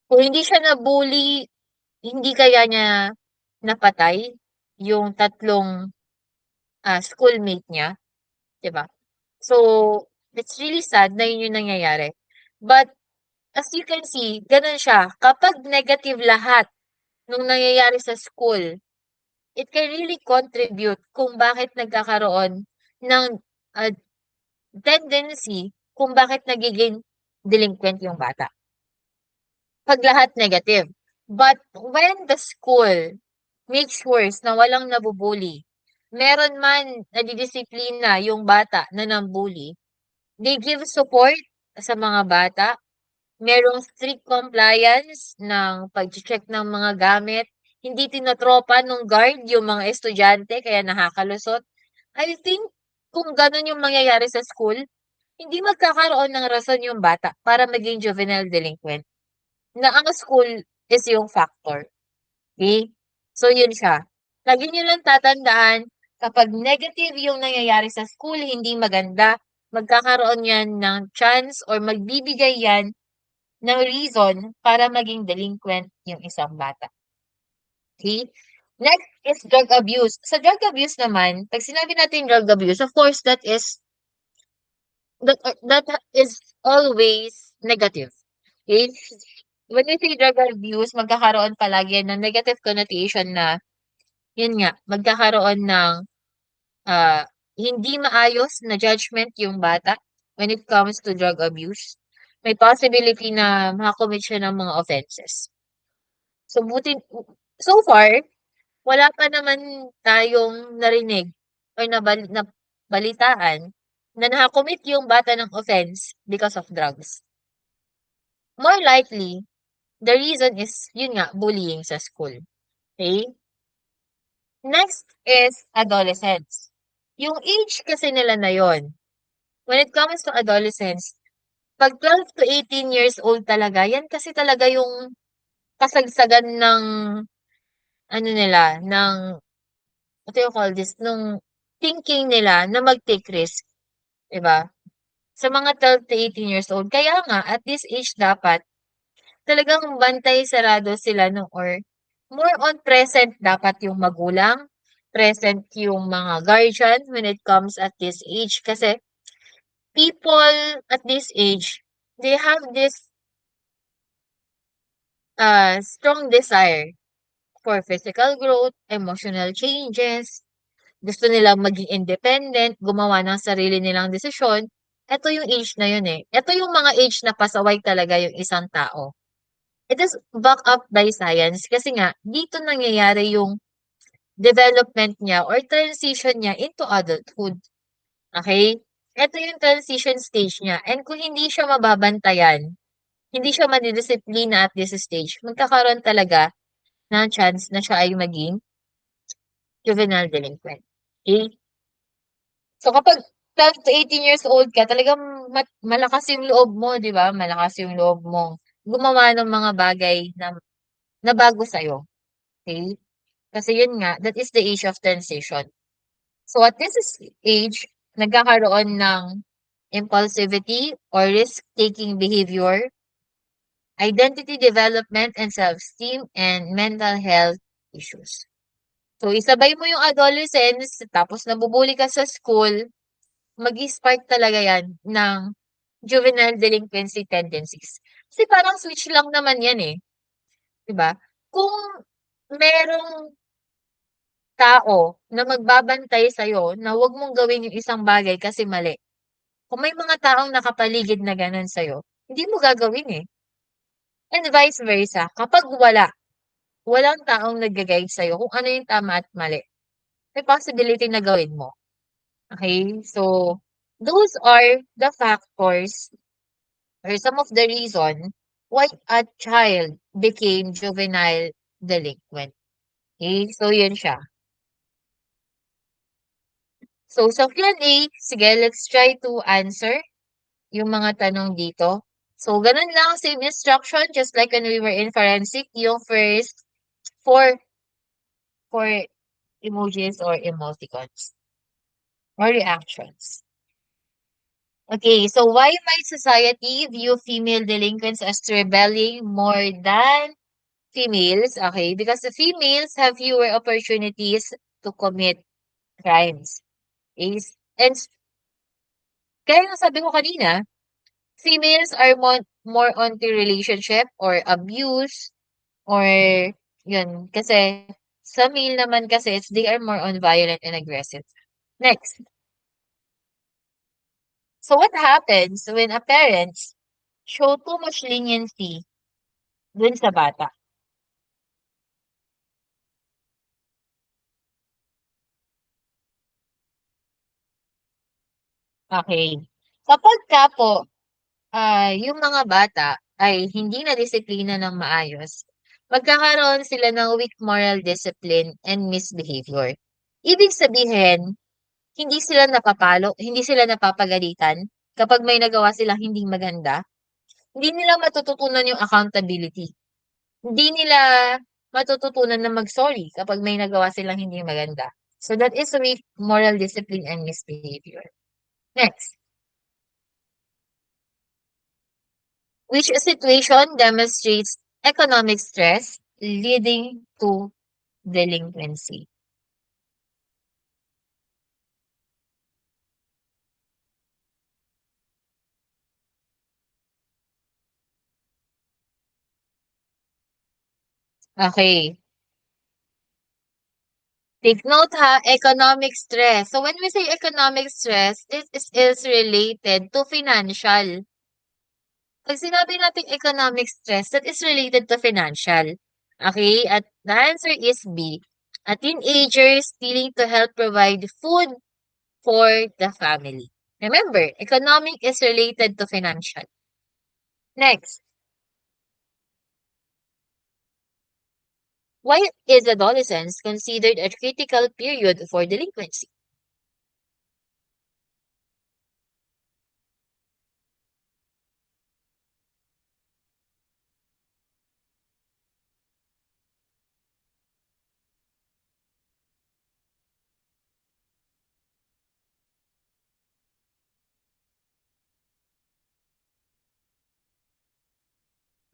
Kung hindi siya na-bully, hindi kaya niya napatay yung tatlong schoolmate niya, 'di ba? So, it's really sad na yun yung nangyayari. But as you can see, ganun siya. Kapag negative lahat nung nangyayari sa school, it can really contribute kung bakit nagkakaroon ng ah, tendency kung bakit nagiging delinquent yung bata. Pag lahat negative. But when the school makes worse na walang nabubully, meron man nadidisiplina yung bata na nambully, they give support sa mga bata, merong strict compliance ng pag-check ng mga gamit, hindi tinotropa nung guard yung mga estudyante kaya nakakalusot. I think kung gano'n yung mangyayari sa school, hindi magkakaroon ng rason yung bata para maging juvenile delinquent, na ang school is yung factor, okey? So yun siya. Lagi niyo lang tatandaan, kapag negative yung nangyayari sa school, hindi maganda, magkakaroon yan ng chance or magbibigay yan ng reason para maging delinquent yung isang bata, okey? Next is drug abuse. Sa drug abuse naman, 'pag sinabi nating drug abuse, of course that is always negative, okey? When we say drug abuse, magkakaroon palagi ng negative connotation na, yun nga, magkakaroon ng, hindi maayos na judgment yung bata when it comes to drug abuse. May possibility na maka-commit siya ng mga offenses. So so far, wala pa naman tayong narinig or nabalitaan na naka-commit yung bata ng offense because of drugs. More likely, the reason is, yun nga, bullying sa school. Okay? Next is adolescence. Yung age kasi nila na yon, when it comes to adolescence, pag 12 to 18 years old talaga, yan kasi talaga yung kasagsagan ng ano nila, ng what do you call this, nung thinking nila na mag-take risk, 'di ba? sa mga 12 to 18 years old. Kaya nga, at this age dapat, talagang bantay sarado sila no or more on present dapat yung magulang, present yung mga guardian when it comes at this age. Kasi people at this age, they have this strong desire for physical growth, emotional changes, gusto nilang maging independent, gumawa ng sarili nilang desisyon. Ito yung age na yun eh. Ito yung mga age na pasaway talaga yung isang tao. It is backed up by science kasi nga dito nangyayari yung development niya or transition niya into adulthood. Okay? Ito yung transition stage niya. And kung hindi siya mababantayan, hindi siya madidisiplina at this stage, magkakaroon talaga ng chance na siya ay maging juvenile delinquent. Okay? So kapag 12 to 18 years old ka, talagang malakas yung loob mo, di ba? Malakas yung loob mong gumawa ng mga bagay na bago sa'yo. Okay? Kasi yun nga, that is the age of transition. So at this age, nagkakaroon ng impulsivity or risk-taking behavior, identity development and self-esteem, and mental health issues. So isabay mo yung adolescence, tapos nabubuli ka sa school, mag-spark talaga yan ng juvenile delinquency tendencies. Kasi parang switch lang naman yan eh. 'Di ba? Kung merong tao na magbabantay sa'yo na huwag mong gawin yung isang bagay kasi mali. Kung may mga taong nakapaligid na gano'n sa'yo, hindi mo gagawin eh. And vice versa, kapag walang taong nagga-guide sa'yo kung ano yung tama at mali, may possibility na gawin mo. Okay? So, those are the factors or some of the reason why a child became juvenile delinquent. Okay? So, yun siya. So, sa Q&A, sige, let's try to answer yung mga tanong dito. So, ganun lang, same instruction, just like when we were in forensic, yung first four emojis or emoticons or reactions. Okay, so why might society view female delinquents as rebelling more than females? Okay, because the females have fewer opportunities to commit crimes. Is and kaya nga sabi ko kanina, females are more onto relationship or abuse or yun. Kasi sa male naman kasi they are more on violent and aggressive. Next. So what happens when a parents show too much leniency dun sa bata? Okay. Kapag ka po, yung mga bata ay hindi na disiplina ng maayos, magkakaroon sila ng weak moral discipline and misbehavior. Ibig sabihin, hindi sila napapalo, hindi sila napapagalitan kapag may nagawa silang hindi maganda. Hindi nila matututunan yung accountability. Hindi nila matututunan na mag-sorry kapag may nagawa silang hindi maganda. So that is weak moral discipline and misbehavior. Next, which situation demonstrates economic stress leading to delinquency? Okay. Take note ha, economic stress. So when we say economic stress, this is related to financial. Pag sinabi natin economic stress, that is related to financial. Okay? At the answer is B. A teenager stealing to help provide food for the family. Remember, economic is related to financial. Next, why is adolescence considered a critical period for delinquency?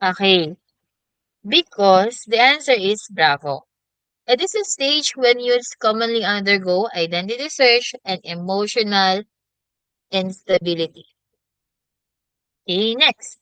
Okay. Because the answer is bravo. It is a stage when youths commonly undergo identity search and emotional instability. Okay, next.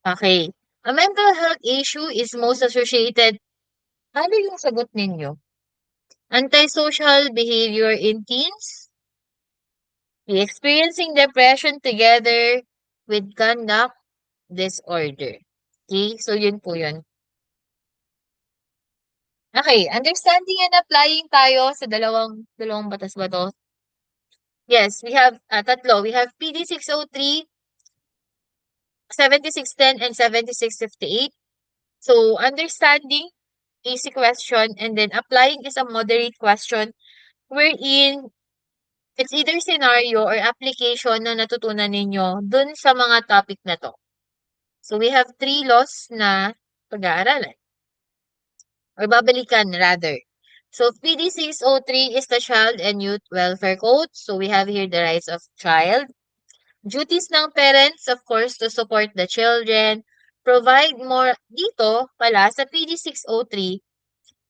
Okay. A mental health issue is most associated, ano yung sagot ninyo? Antisocial behavior in teens, be experiencing depression together with conduct disorder. Okay, so yun po yun. Okay, understanding and applying tayo sa dalawang batas ba to? Yes, we have tatlo. We have PD 603, 7610, and 7658. So, understanding, easy question, and then applying is a moderate question wherein it's either scenario or application na natutunan ninyo dun sa mga topic na to. So, we have three laws na pag-aaralan or babalikan rather. So, PD 603 is the Child and Youth Welfare Code. So, we have here the rights of child. Duties ng parents, of course, to support the children. Provide more, dito pala sa PD 603,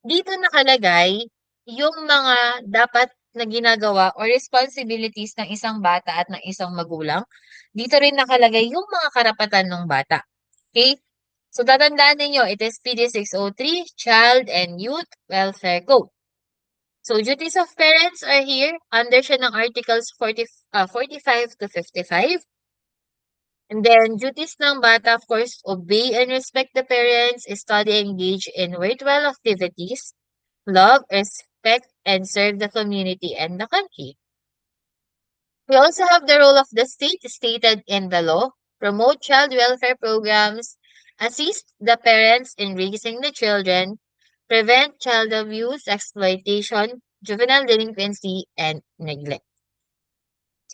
dito nakalagay yung mga dapat na ginagawa or responsibilities ng isang bata at ng isang magulang. Dito rin nakalagay yung mga karapatan ng bata. Okay? So, tatandaan ninyo, it is PD 603, Child and Youth Welfare Code. So, duties of parents are here under siya ng Articles 45 to 55. And then, duties ng bata, of course, obey and respect the parents, study, engage in worthwhile activities, love, respect, and serve the community and the country. We also have the role of the state stated in the law, promote child welfare programs, assist the parents in raising the children, prevent child abuse, exploitation, juvenile delinquency, and neglect.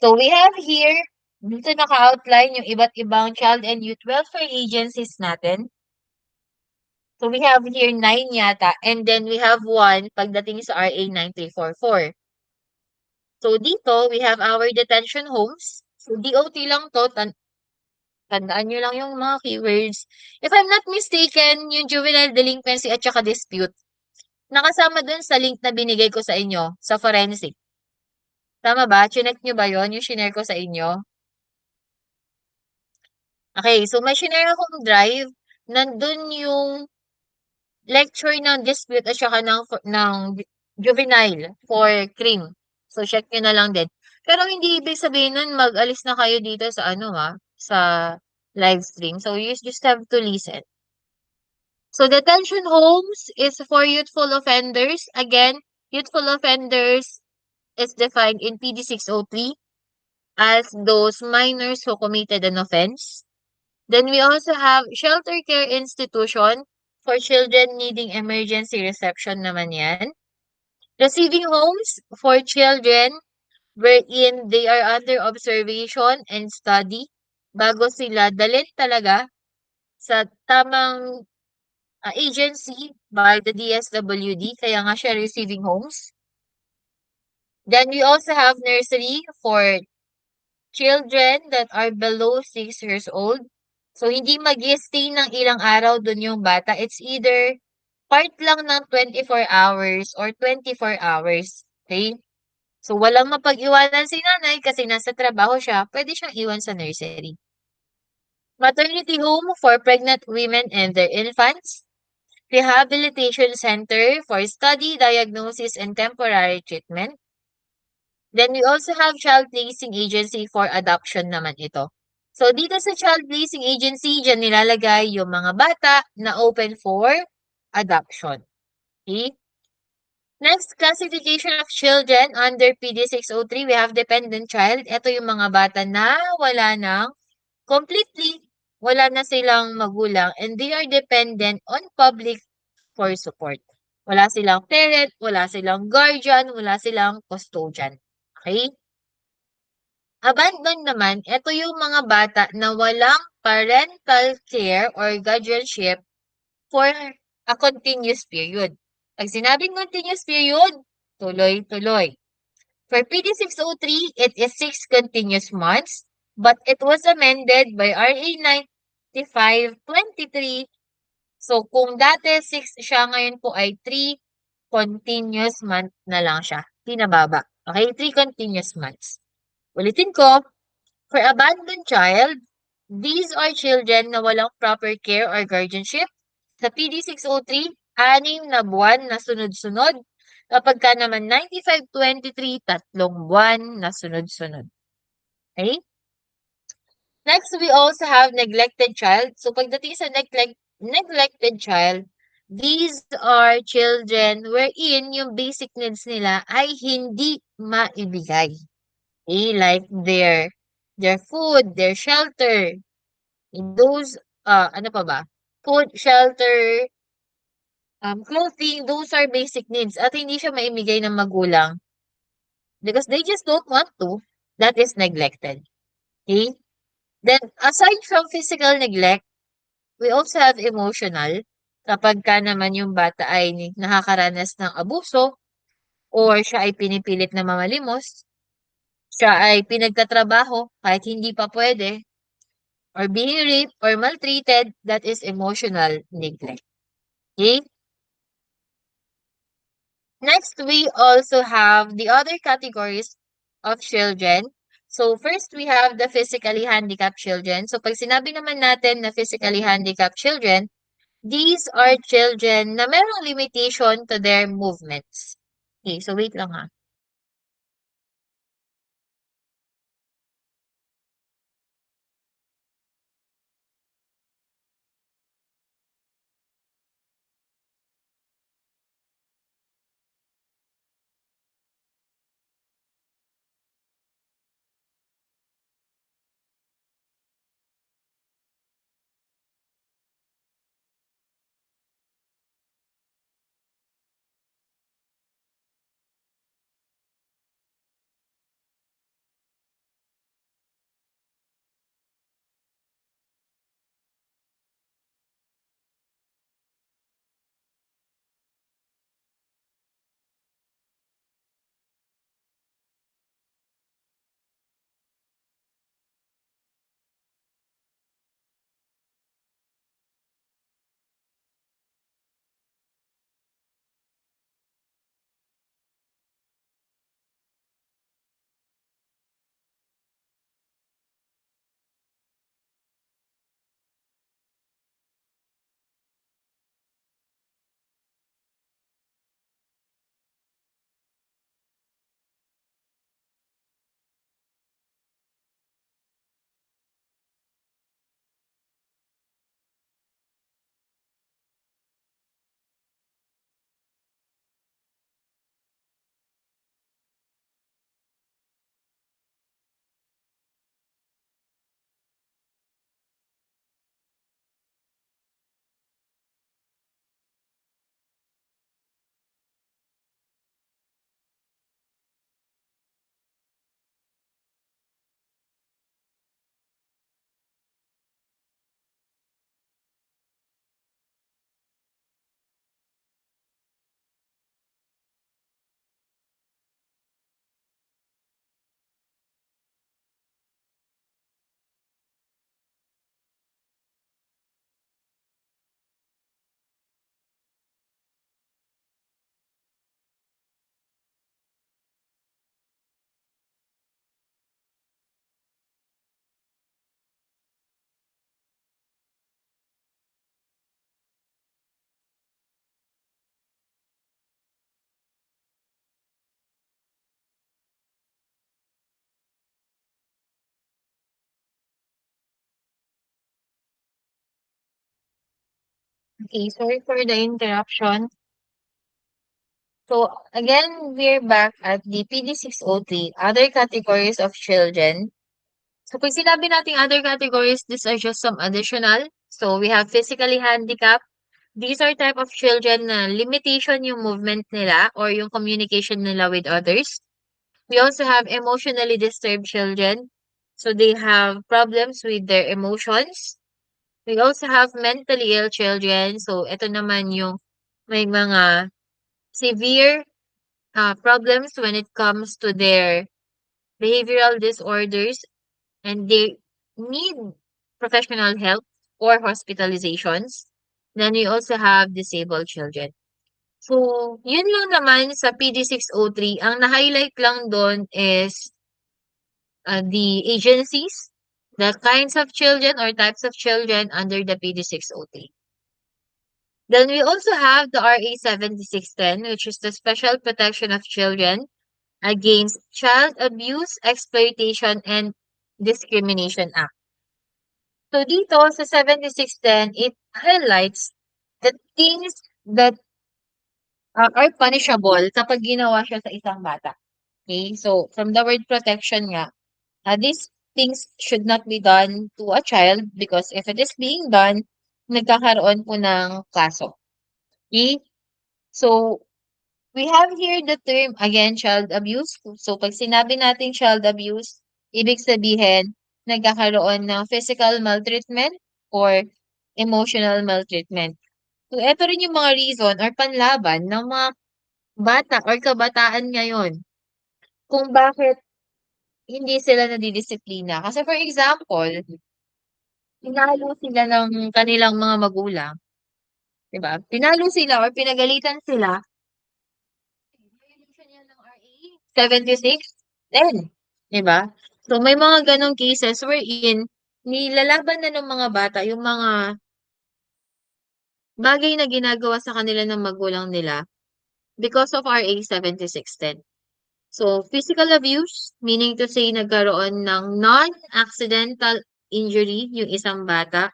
So we have here, dito naka-outline yung iba't ibang child and youth welfare agencies natin. So we have here 9 yata, and then we have one pagdating sa RA 9344. So dito, we have our detention homes. So DOT lang to, tandaan nyo lang yung mga keywords. If I'm not mistaken, yung juvenile delinquency at saka dispute, nakasama dun sa link na binigay ko sa inyo, sa forensic. Tama ba? Chinek nyo ba yon yung shinare ko sa inyo? Okay, so may shinare akong drive. Nandun yung lecture ng dispute at saka ng juvenile for crime. So, check nyo na lang din. Pero hindi ibig sabihin nun mag-alis na kayo dito sa ano sa live stream. So, you just have to listen. So, detention homes is for youthful offenders. Again, youthful offenders is defined in PD 603 as those minors who committed an offense. Then we also have shelter care institution for children needing emergency reception naman yan. Receiving homes for children wherein they are under observation and study bago sila dalhin talaga sa tamang agency by the DSWD, kaya nga siya receiving homes. Then we also have nursery for children that are below 6 years old. So, hindi mag-stay ng ilang araw dun yung bata. It's either part lang ng 24 hours or 24 hours. Okay? So, walang mapag-iwanan si nanay kasi nasa trabaho siya, pwede siyang iwan sa nursery. Maternity home for pregnant women and their infants. Rehabilitation center for study, diagnosis, and temporary treatment. Then we also have child placing agency for adoption naman ito. So, dito sa child placing agency, dyan nilalagay yung mga bata na open for adoption. Okay? Next, classification of children under PD 603, we have dependent child. Ito yung mga bata na wala ng completely wala na silang magulang and they are dependent on public for support. Wala silang parent, wala silang guardian, wala silang custodian. Okay? Abandon naman, ito yung mga bata na walang parental care or guardianship for a continuous period. Pag sinabing continuous period, tuloy-tuloy. For PD 603, it is 6 continuous months, but it was amended by RA 9523. So, kung dati 6 siya, ngayon po ay 3 continuous month na lang siya. Pinababa. Okay? 3 continuous months. Ulitin ko, for abandoned child, these are children na walang proper care or guardianship. Sa PD 603, 6 na buwan na sunod-sunod. Kapag ka naman 9523, 3 buwan na sunod-sunod. Okay? Next, we also have neglected child. So, pagdating sa neglected child, these are children wherein yung basic needs nila ay hindi maibigay. Okay? Like their food, their shelter, those, ano pa ba? Food, shelter, clothing, those are basic needs at hindi siya maibigay ng magulang because they just don't want to. That is neglected. Okay? Then, aside from physical neglect, we also have emotional. Kapag ka naman yung bata ay nakakaranas ng abuso or siya ay pinipilit na mamalimos, siya ay pinagtatrabaho kahit hindi pa pwede, or being raped or maltreated, that is emotional neglect. Okay? Next, we also have the other categories of children. So, first, we have the physically handicapped children. So, pag sinabi naman natin na physically handicapped children, these are children na merong limitation to their movements. Okay, so wait lang ha. Okay, sorry for the interruption. So, again, we're back at the PD 603, other categories of children. So pag sinabi nating other categories, these are just some additional. So we have physically handicapped. These are type of children na limitation yung movement nila or yung communication nila with others. We also have emotionally disturbed children. So they have problems with their emotions. We also have mentally ill children. So ito naman yung may mga severe problems when it comes to their behavioral disorders and they need professional help or hospitalizations. Then we also have disabled children. So, yun lang naman sa PD603. Ang na-highlight lang doon is the agencies, the kinds of children or types of children under the PD603. Then we also have the RA 7610, which is the Special Protection of Children Against Child Abuse, Exploitation, and Discrimination Act. So dito sa 7610, it highlights the things that are punishable kapag ginawa siya sa isang bata. Okay? So from the word protection nga, these things should not be done to a child because if it is being done, nagkakaroon po ng kaso. Okay? So we have here the term, again, child abuse. So pag sinabi natin child abuse, ibig sabihin, nagkakaroon ng physical maltreatment or emotional maltreatment. So, eto rin yung mga reason or panlaban ng mga bata or kabataan ngayon kung bakit hindi sila nadidisiplina. Kasi for example, pinalo sila ng kanilang mga magulang, 'di ba? Pinalo sila or pinagalitan sila, violation yan ng RA 7610, 'di ba? So may mga ganong cases wherein nilalaban na ng mga bata yung mga bagay na ginagawa sa kanila ng magulang nila because of RA 7610. So, physical abuse, meaning to say nagkaroon ng non-accidental injury yung isang bata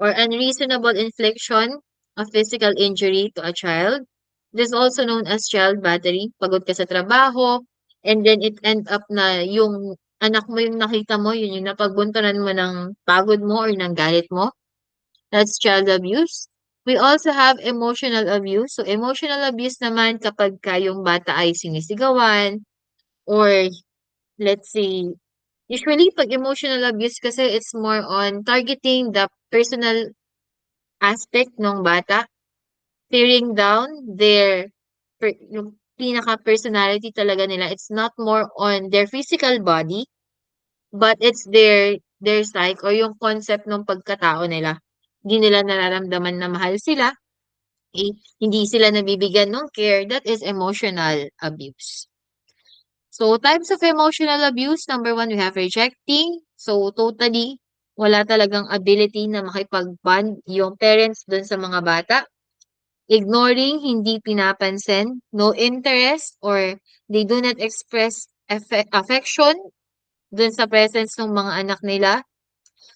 or unreasonable infliction of physical injury to a child. This is also known as child battery. Pagod ka sa trabaho, and then it end up na yung anak mo yung nakita mo, yun yung napagbunturan mo ng pagod mo or ng galit mo. That's child abuse. We also have emotional abuse. So, emotional abuse naman kapag yung bata ay sinisigawan, or let's say, usually pag emotional abuse kasi it's more on targeting the personal aspect ng bata, tearing down yung pinaka-personality talaga nila. It's not more on their physical body, but it's their psyche or yung concept ng pagkatao nila. Hindi nila nararamdaman na mahal sila, hindi sila nabibigyan ng care. That is emotional abuse. So, types of emotional abuse, number one, we have rejecting. So, totally, wala talagang ability na makipag-bond yung parents dun sa mga bata. Ignoring, hindi pinapansin, no interest, or they do not express affection dun sa presence ng mga anak nila.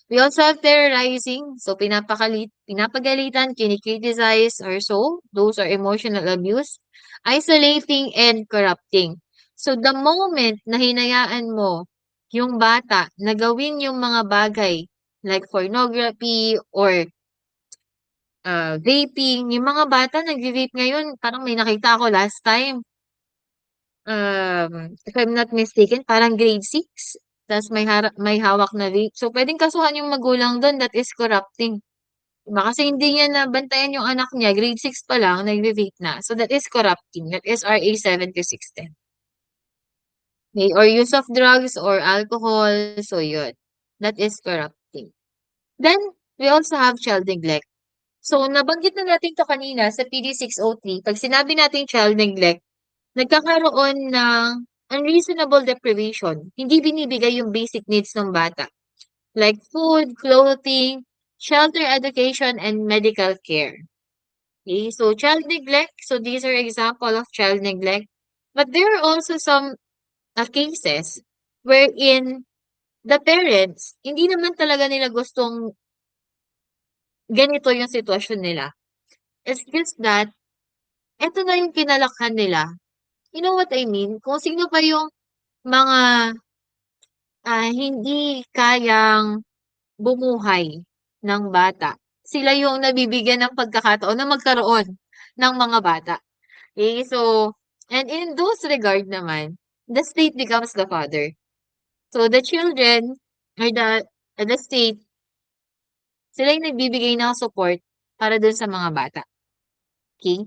We also have terrorizing, so pinapagalitan, kinikriticize, or so. Those are emotional abuse. Isolating and corrupting. So the moment na hinayaan mo yung bata na gawin yung mga bagay like pornography or vaping, yung mga bata nagvi-vape ngayon, parang may nakita ako last time. If I'm not mistaken, parang grade 6. Tas may hawak na vape. So, pwedeng kasuhan yung magulang dun, that is corrupting. Diba? Kasi hindi niya nabantayan yung anak niya, grade 6 pa lang, nagve-vape na. So, that is corrupting. That is RA 7610. Okay? Or use of drugs or alcohol. So, yun. That is corrupting. Then, we also have child neglect. So, nabanggit na natin to kanina sa PD603. Pag sinabi natin child neglect, nagkakaroon ng unreasonable deprivation. Hindi binibigay yung basic needs ng bata. Like food, clothing, shelter, education, and medical care. Okay, so child neglect. So these are example of child neglect. But there are also some cases wherein the parents, hindi naman talaga nila gustong ganito yung sitwasyon nila. It's just that, eto na yung kinalakhan nila. You know what I mean? Kung sino pa yung mga hindi kayang bumuhay ng bata. Sila yung nabibigyan ng pagkakataon na magkaroon ng mga bata. Okay, so, and in those regard naman, the state becomes the father. So, the children or the state, sila yung nagbibigay ng support para dun sa mga bata. Okay?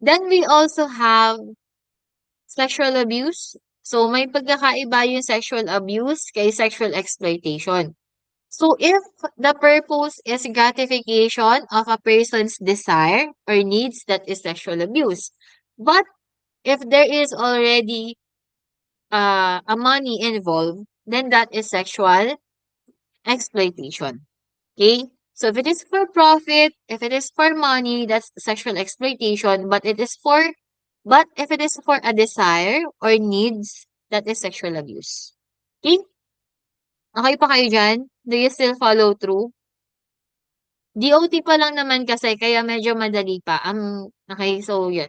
Then we also have sexual abuse. So, may pagkakaiba yung sexual abuse kay sexual exploitation. So, if the purpose is gratification of a person's desire or needs, that is sexual abuse. But if there is already a money involved, then that is sexual exploitation. Okay? So if it is for profit, if it is for money, that's sexual exploitation. But if it is for a desire or needs, that is sexual abuse. Okay? Okay pa kayo dyan? Do you still follow through? DOT pa lang naman kasi, kaya medyo madali pa. Okay, so yun.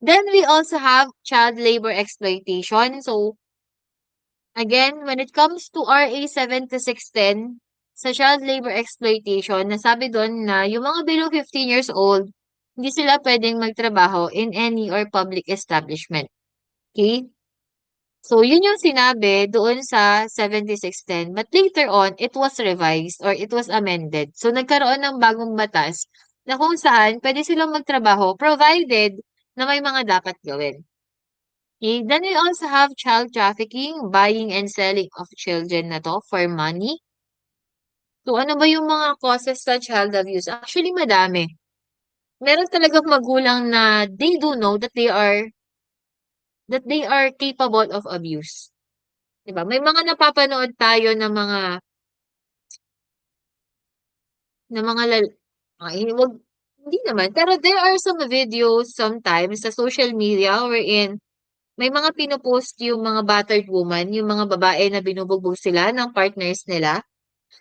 Then we also have child labor exploitation. So again, when it comes to RA 7610, sa child labor exploitation, nasabi doon na yung mga below 15 years old, hindi sila pwedeng magtrabaho in any or public establishment. Okay? So, yun yung sinabi doon sa 7610. But later on, it was revised or it was amended. So, nagkaroon ng bagong batas na kung saan pwede silang magtrabaho provided na may mga dapat gawin. Okay, then we also have child trafficking, buying and selling of children na to for money. So ano ba yung mga causes sa child abuse? Actually, madami. Meron talagang magulang na they do know that they are capable of abuse. 'Di ba? May mga napapanood tayo ng mga ay, hindi naman. Pero there are some videos sometimes sa social media wherein may mga pinopost yung mga battered woman, yung mga babae na binubugbog sila ng partners nila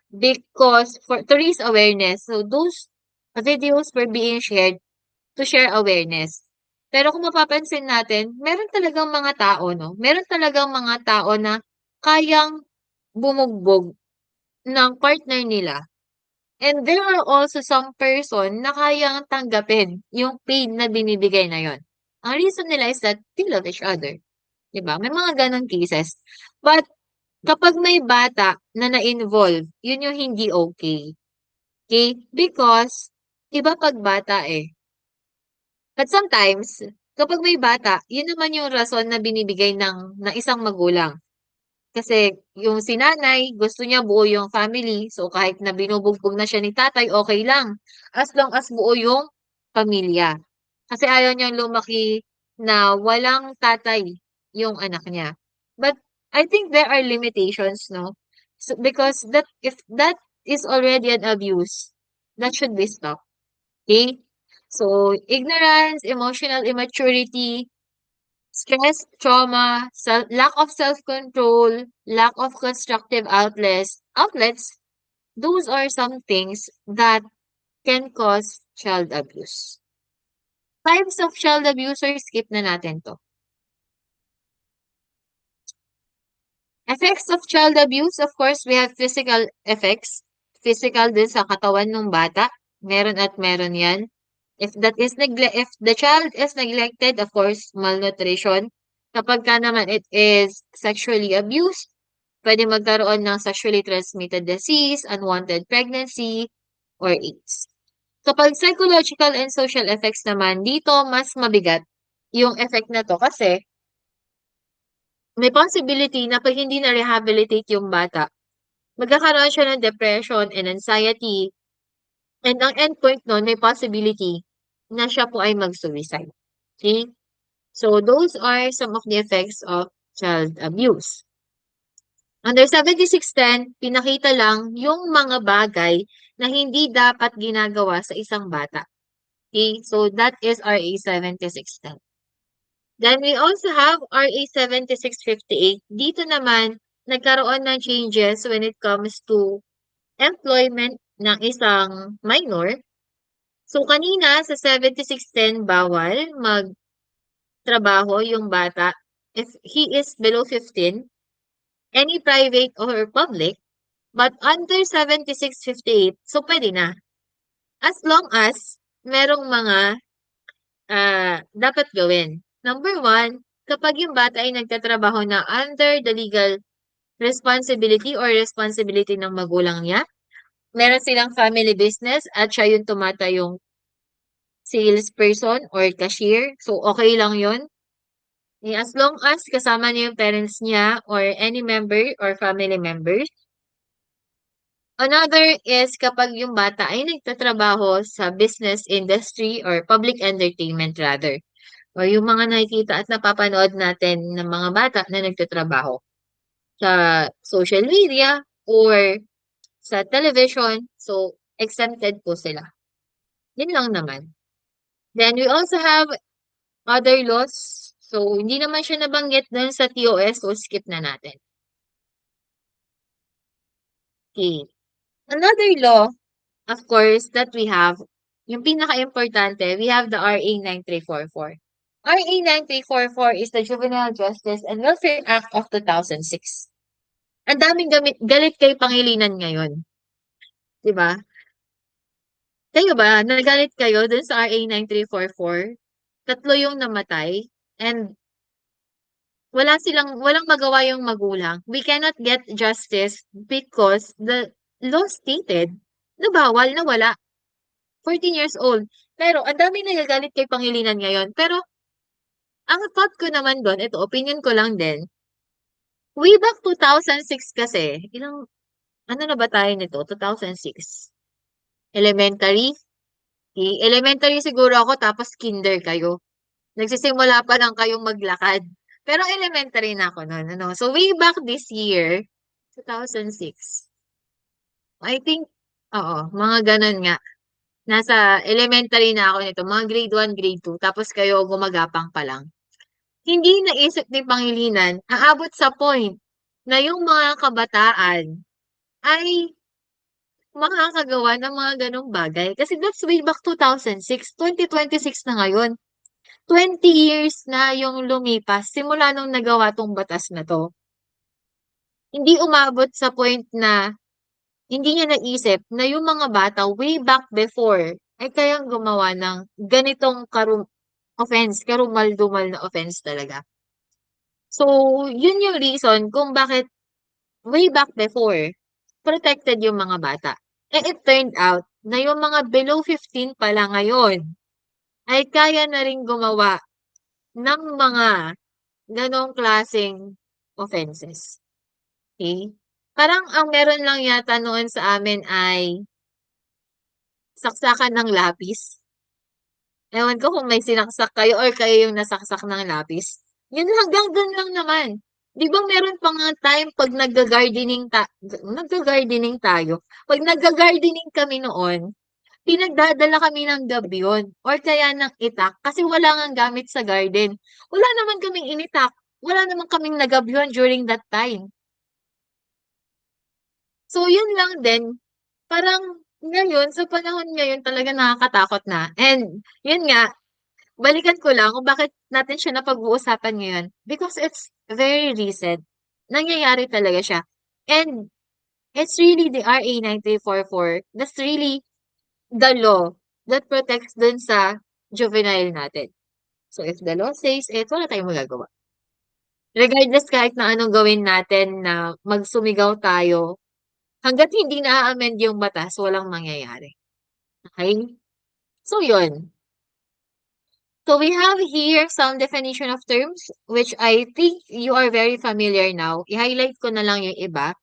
because to raise awareness. So those videos were being shared to share awareness. Pero kung mapapansin natin, meron talagang mga tao, no? Meron talagang mga tao na kayang bumugbog ng partner nila. And there are also some person na kayang tanggapin yung pain na binibigay na yon. Ang reason nila is that they love each other. 'Di ba? May mga gano'ng cases. But kapag may bata na na-involve, yun yung hindi okay. Okay? Because iba 'pag bata, eh. But sometimes, kapag may bata, yun naman yung rason na binibigay ng isang magulang. Kasi yung si nanay, gusto niya buo yung family. So kahit na binubugbog na siya ni tatay, okay lang. As long as buo yung pamilya. Kasi ayaw niyang lumaki na walang tatay yung anak niya. But I think there are limitations, no? So, because if that is already an abuse, that should be stopped. Okay? So, ignorance, emotional immaturity, stress, trauma, lack of self-control, lack of constructive outlets, those are some things that can cause child abuse. Types of child abusers, skip na natin to. Effects of child abuse, of course, we have physical effects. Physical din sa katawan ng bata. Meron at meron yan. If the child is neglected, of course, malnutrition. Kapag ka naman it is sexually abused, pwede magkaroon ng sexually transmitted disease, unwanted pregnancy, or AIDS. Kapag psychological and social effects naman, dito mas mabigat yung effect na to kasi may possibility na pag hindi na-rehabilitate yung bata, magkakaroon siya ng depression and anxiety. And ang endpoint nun, may possibility na siya po ay mag-suicide. Okay? So, those are some of the effects of child abuse. Under 7610, pinakita lang yung mga bagay na hindi dapat ginagawa sa isang bata. Okay? So, that is RA 7610. Then we also have RA 7658. Dito naman, nagkaroon ng changes when it comes to employment ng isang minor. So kanina sa 7610 bawal magtrabaho yung bata if he is below 15. any private or public, but under 7658, so pwede na. As long as merong mga dapat gawin. Number one, kapag yung bata ay nagtatrabaho na under the legal responsibility or responsibility ng magulang niya, meron silang family business at siya yung tumatayong salesperson or cashier, so okay lang yun. As long as kasama niya yung parents niya or any member or family members. Another is kapag yung bata ay nagtatrabaho sa business industry or public entertainment rather. O yung mga nakikita at napapanood natin ng mga bata na nagtatrabaho sa social media or sa television. So, exempted po sila. Yun lang naman. Then, we also have other laws. So, hindi naman siya nabanggit dun sa TOS, so skip na natin. Okay. Another law, of course, that we have, yung pinaka-importante, we have the RA 9344. RA 9344 is the Juvenile Justice and Welfare Act of 2006. Ang daming galit kay Pangilinan ngayon, 'di ba? Kayo ba, nagalit kayo dun sa RA 9344? Tatlo yung namatay and walang magawa yung magulang. We cannot get justice because the law stated na bawal na wala. 14 years old. Pero ang daming nagagalit kay Pangilinan ngayon. Pero ang thought ko naman doon, ito opinion ko lang din. Way back 2006 kasi, ano na ba tayo nito? 2006. Elementary? Elementary siguro ako tapos kinder kayo. Nagsisimula pa lang kayong maglakad. Pero elementary na ako noon. Ano? So way back this year, 2006, I think, oo, mga ganun nga. Nasa elementary na ako nito, mga grade 1, grade 2, tapos kayo gumagapang pa lang. Hindi naisip ni Pangilinan, aabot sa point na yung mga kabataan ay makakagawa ng mga ganong bagay. Kasi that's way back 2006, 2026 na ngayon. 20 years na yung lumipas simula nung nagawa tong batas na to. Hindi umabot sa point na hindi niya naisip na yung mga bata way back before ay kayang gumawa ng ganitong offense, karumal-dumal na offense talaga. So, yun yung reason kung bakit way back before, protected yung mga bata. And it turned out na yung mga below 15 pala ngayon ay kaya na rin gumawa ng mga ganong klaseng offenses. Okay? Parang ang meron lang yata noon sa amin ay saksakan ng lapis. Ewan ko kung may sinaksak kayo or kayo yung nasaksak ng lapis. Yun hanggang dun lang naman. Di ba meron pa nga time pag nagga-gardening tayo. Pag nagga-gardening kami noon, pinagdadala kami ng gabyon or kaya ng itak kasi wala ngang gamit sa garden. Wala naman kaming initak. Wala naman kaming nagabyon during that time. So, yun lang din. Parang ngayon, sa panahon ngayon talaga nakakatakot na. And, yun nga, balikan ko lang kung bakit natin siya napag-uusapan ngayon. Because it's very recent. Nangyayari talaga siya. And, it's really the RA 9344. That's really the law that protects dun sa juvenile natin. So, if the law says it, wala tayong magagawa. Regardless kahit na anong gawin natin na magsumigaw tayo, hanggat hindi na-amend yung batas, walang mangyayari. Okay? So, yun. So, we have here some definition of terms, which I think you are very familiar now. I-highlight ko na lang yung iba.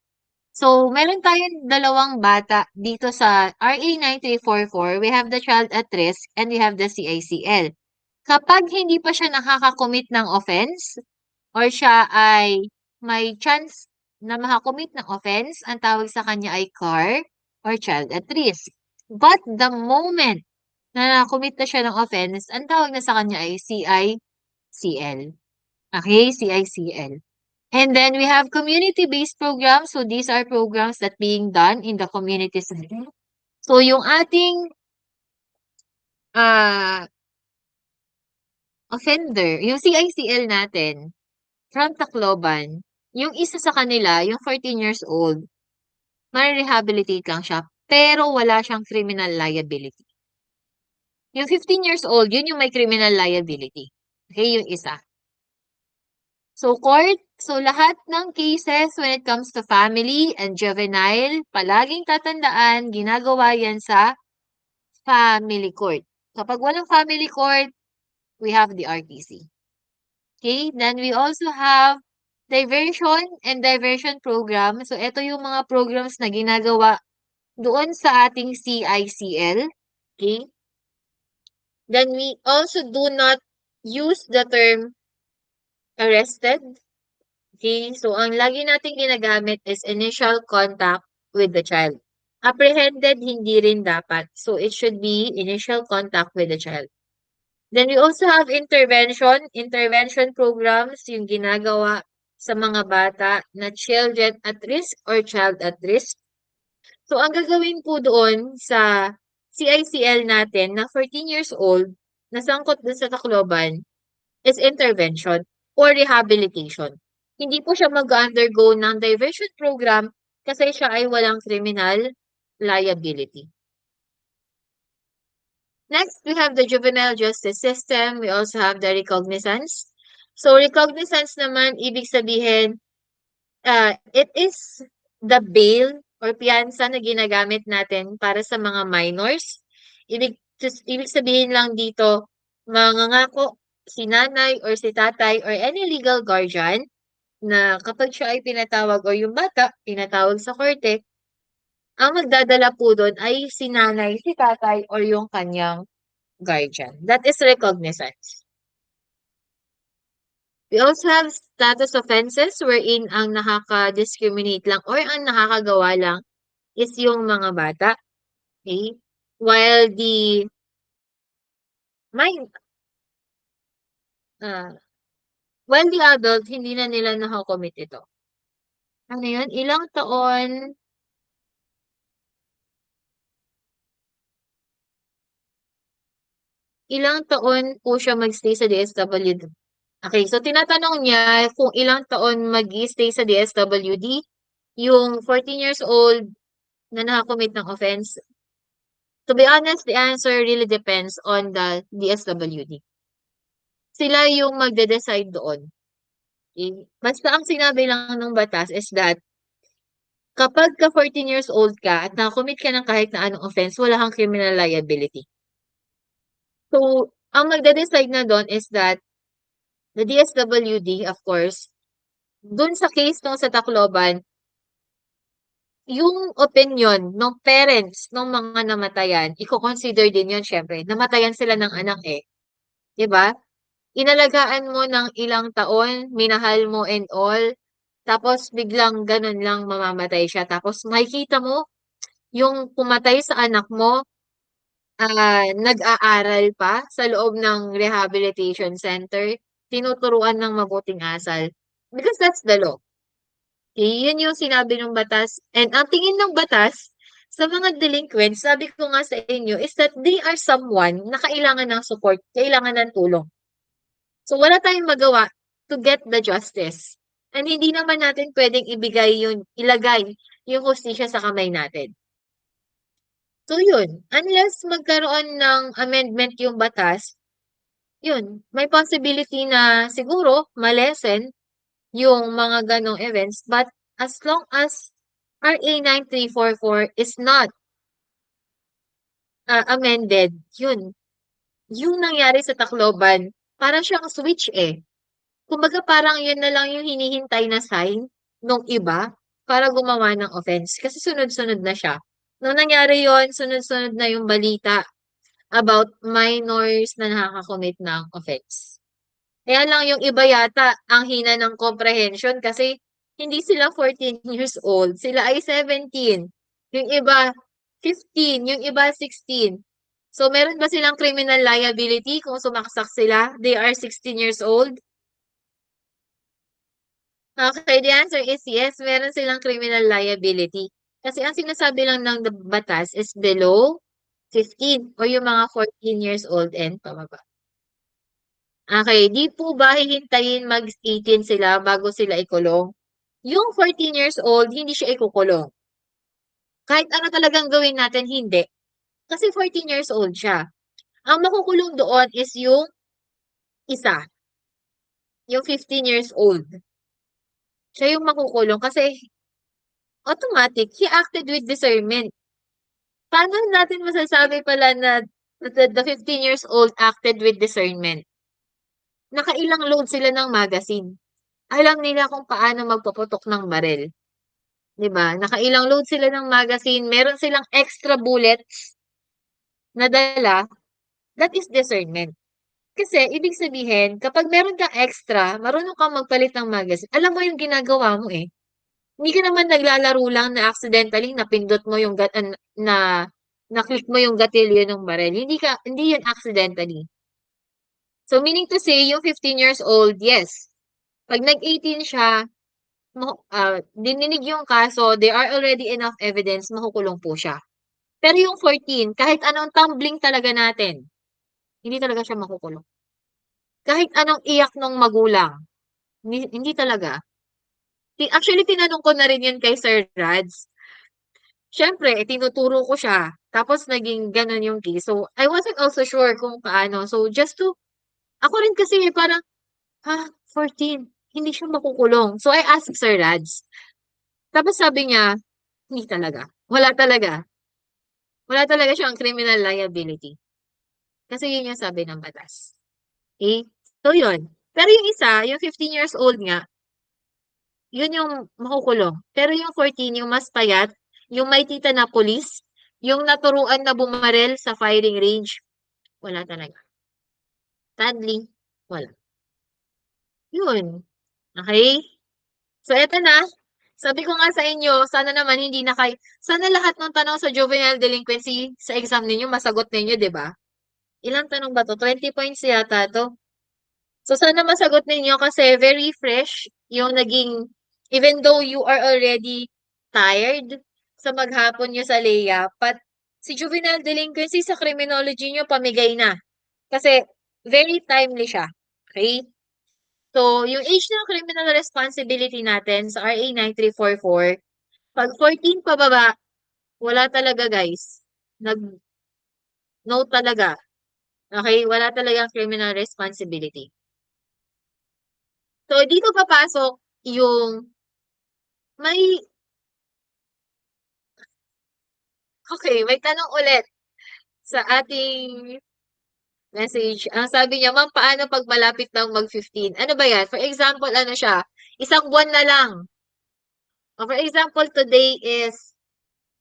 So, meron tayong dalawang bata dito sa RA 9344. We have the child at risk and we have the CICL. Kapag hindi pa siya nakaka-commit ng offense or siya ay may chance na makakommit ng offense, ang tawag sa kanya ay CAR or child at risk. But the moment na na-commit na siya ng offense, ang tawag na sa kanya ay CICL. Okay, CICL. And then we have community-based programs. So these are programs that being done in the community setting. So yung ating offender, yung CICL natin from Tacloban, Yung isa sa kanila, yung 14 years old, mare-rehabilitate lang siya, pero wala siyang criminal liability. Yung 15 years old, yun yung may criminal liability. Okay, yung isa. So, lahat ng cases when it comes to family and juvenile, palaging tatandaan, ginagawa yan sa family court. Kapag walang family court, we have the RTC. Okay, then we also have diversion and diversion program. So, ito yung mga programs na ginagawa doon sa ating CICL. Okay, then we also do not use the term arrested. Okay, so ang lagi nating ginagamit is initial contact with the child. Apprehended, hindi rin dapat. So, it should be initial contact with the child. Then we also have intervention programs, yung ginagawa sa mga bata na children at risk or child at risk. So, ang gagawin po doon sa CICL natin na 14 years old, nasangkot dun sa Tacloban, is intervention or rehabilitation. Hindi po siya mag-undergo ng diversion program kasi siya ay walang criminal liability. Next, we have the juvenile justice system. We also have the recognizance. So, recognizance naman, ibig sabihin, it is the bail or piyansa na ginagamit natin para sa mga minors. Ibig sabihin lang dito, mangangako si nanay or si tatay or any legal guardian na kapag siya ay pinatawag o yung bata, pinatawag sa korte, ang magdadala po doon ay si nanay, si tatay, or yung kanyang guardian. That is recognizance. We also have status offenses wherein ang nakaka-discriminate lang or ang nakakagawa lang is yung mga bata. Okay? While the mind, uh, while the adult, hindi na nila nakakommit ito. Ano yun? Ilang taon po siya magstay sa DSWD. Okay, so tinatanong niya kung ilang taon mag-stay sa DSWD, yung 14 years old na nakakommit ng offense. To be honest, the answer really depends on the DSWD. Sila yung magde-decide doon. Okay? Basta ang sinabi lang ng batas is that kapag ka 14 years old ka at nakakommit ka ng kahit na anong offense, wala kang criminal liability. So, ang magde-decide na doon is that the DSWD, of course, doon sa case nung sa Tacloban, yung opinion ng parents ng mga namatayan, i-consider din yun syempre. Namatayan sila ng anak eh. 'Di ba? Inalagaan mo ng ilang taon, minahal mo and all, tapos biglang ganun lang mamamatay siya. Tapos makikita mo, yung pumatay sa anak mo, nag-aaral pa sa loob ng rehabilitation center, tinuturuan ng mabuting asal. Because that's the law. Okay, yun yung sinabi ng batas. And ang tingin ng batas, sa mga delinquents, sabi ko nga sa inyo, is that they are someone na kailangan ng support, kailangan ng tulong. So, wala tayong magawa to get the justice. And hindi naman natin pwedeng ilagay yung hustisya sa kamay natin. So, yun. Unless magkaroon ng amendment yung batas, yun, may possibility na siguro malesen yung mga ganong events. But as long as RA 9344 is not amended, yun. Yung nangyari sa Tacloban, parang siyang switch eh. Kumbaga parang yun na lang yung hinihintay na sign nung iba para gumawa ng offense. Kasi sunod-sunod na siya. Nung nangyari yon, sunod-sunod na yung balita about minors na nakakakomit ng offense. Kaya lang yung iba yata ang hina ng comprehension kasi hindi sila 14 years old. Sila ay 17. Yung iba 15, yung iba 16. So meron ba silang criminal liability kung sumaksak sila? They are 16 years old? Okay, the answer is yes, meron silang criminal liability. Kasi ang sinasabi lang ng batas is below 15 o yung mga 14 years old and pababa. Okay, di po ba hihintayin mag-18 sila bago sila ikulong? Yung 14 years old, hindi siya ikukulong. Kahit ano talagang gawin natin, hindi. Kasi 14 years old siya. Ang makukulong doon is yung isa, yung 15 years old. Siya yung makukulong kasi automatic, he acted with discernment. Paano natin masasabi pala na the 15 years old acted with discernment? Nakailang load sila ng magazine. Alam nila kung paano magpaputok ng baril. 'Di ba? Nakailang load sila ng magazine, meron silang extra bullets na dala, that is discernment. Kasi ibig sabihin, kapag meron kang extra, marunong kang magpalit ng magazine, alam mo yung ginagawa mo eh. Hindi ka naman naglalaro lang na accidentally napindot mo yung na na-click mo yung gatilyo ng baril. Hindi yun accidentally. So meaning to say, yung 15 years old, yes. Pag nag-18 siya, dininig yung kaso, there are already enough evidence, makukulong po siya. Pero yung 14, kahit anong tumbling talaga natin, hindi talaga siya makukulong. Kahit anong iyak ng magulang, hindi talaga. Actually, tinanong ko na rin yun kay Sir Rads. Siyempre, tinuturo ko siya. Tapos naging ganun yung case. So, I wasn't also sure kung paano. So, ako rin kasi parang, 14, hindi siya makukulong. So, I asked Sir Rads. Tapos sabi niya, hindi talaga. Wala talaga siyang criminal liability. Kasi yun yung sabi ng batas. Okay? So, yun. Pero yung isa, yung 15 years old nga, yun yung makukulong. Pero yung 14, yung mas payat, yung may tita na police, yung naturuan na bumarel sa firing range, wala talaga. Sadly, wala. Yun. Okay? So, eto na. Sabi ko nga sa inyo, sana naman sana lahat ng tanong sa juvenile delinquency sa exam ninyo, masagot ninyo, di ba? Ilang tanong ba to? 20 points yata to. So, sana masagot ninyo kasi very fresh yung even though you are already tired sa maghapon nyo sa layup, but si juvenile delinquency sa criminology nyo, pamigay na. Kasi, very timely siya. Okay? So, yung age ng criminal responsibility natin sa RA 9344, pag 14 pababa, wala talaga guys. No talaga. Okay? Wala talagang criminal responsibility. So, dito papasok yung may, okay, may tanong ulit sa ating message. Ang sabi niya, ma'am, paano pag malapit ng mag-15? Ano ba yan? For example, ano siya? Isang buwan na lang. For example, today is,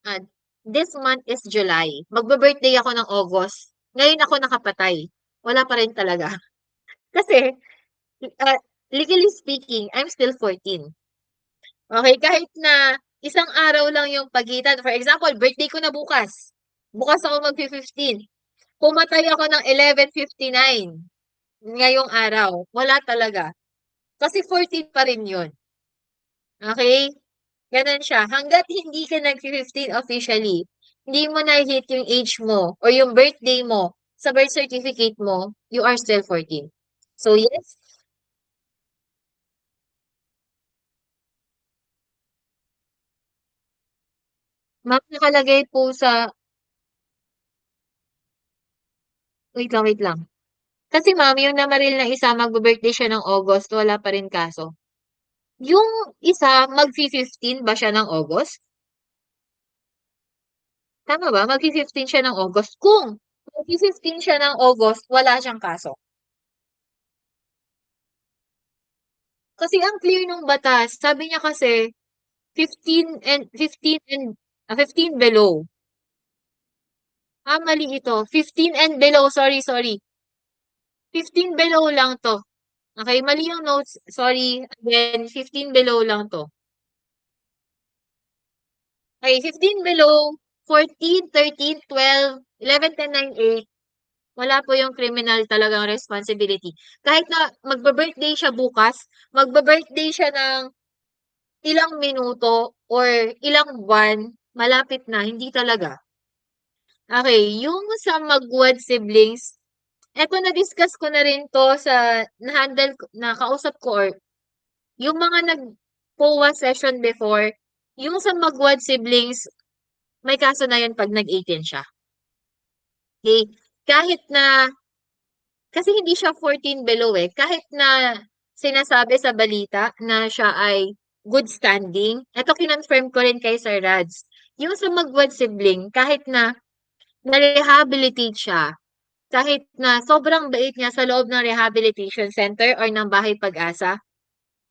uh, this month is July. Magbe-birthday ako ng August. Ngayon ako nakapatay. Wala pa rin talaga. Kasi, uh, legally speaking, I'm still 14. Okay, kahit na isang araw lang yung pagitan. For example, birthday ko na bukas. Bukas ako mag-15. Pumatay ako ng 11:59 ngayong araw. Wala talaga. Kasi 14 pa rin yun. Okay? Ganun siya. Hanggat hindi ka nag-15 officially, hindi mo na-hit yung age mo or yung birthday mo sa birth certificate mo, you are still 14. So, yes, ma'am, nakalagay po sa, wait lang. Kasi ma'am, yung namaril ng isa, magbe-birthday siya ng August, wala pa rin kaso. Yung isa, mag-15 ba siya ng August? Tama ba? Mag-15 siya ng August. Kung mag-15 siya ng August, wala siyang kaso. Kasi ang clear nung batas, sabi niya kasi 15 below. Mali ito. 15 and below. Sorry. 15 below lang to. Okay, mali yung notes. Sorry. Again, 15 below lang to. Okay, 15 below, 14, 13, 12, 11, 10, 9, 8. Wala po yung criminal talagang responsibility. Kahit na magbe-birthday siya bukas, magbe-birthday siya ng ilang minuto or ilang buwan, malapit na, hindi talaga. Okay, yung sa magwad siblings, eto na-discuss ko na rin to sa na-handle, na kausap ko or yung mga POA session before, yung sa magwad siblings, may kaso na yun pag nag-18 siya. Okay? Kahit na, kasi hindi siya 14 below eh, kahit na sinasabi sa balita na siya ay good standing, eto kinonfirm ko rin kay Sir Rads, yung sa magwad sibling, kahit na na-rehabilitate siya, kahit na sobrang bait niya sa loob ng rehabilitation center or ng Bahay Pag-asa,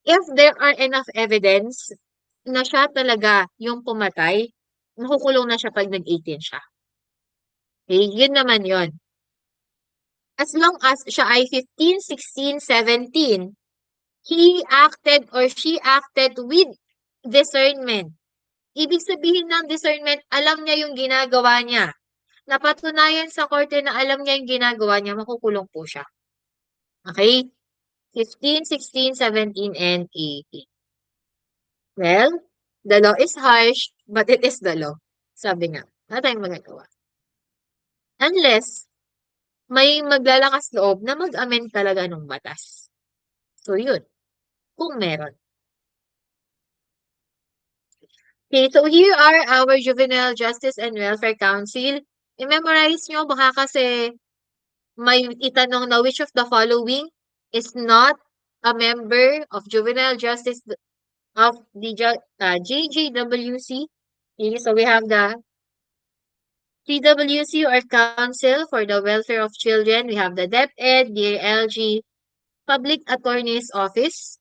if there are enough evidence na siya talaga yung pumatay, makukulong na siya pag nag-18 siya. Okay, yun naman yun. As long as siya ay 15, 16, 17, he acted or she acted with discernment. Ibig sabihin ng discernment, alam niya yung ginagawa niya. Napatunayan sa korte na alam niya yung ginagawa niya, makukulong po siya. Okay? 15, 16, 17, and 18. Well, the law is harsh, but it is the law. Sabi nga, wala tayong magagawa. Unless, may maglalakas loob na mag-amend talaga ng batas. So, yun. Kung meron. Okay, so here are our Juvenile Justice and Welfare Council. I-memorize nyo, baka kasi may itanong na which of the following is not a member of Juvenile Justice of the JJWC. Okay, so we have the CWC or Council for the Welfare of Children. We have the DepEd, DALG, Public Attorney's Office.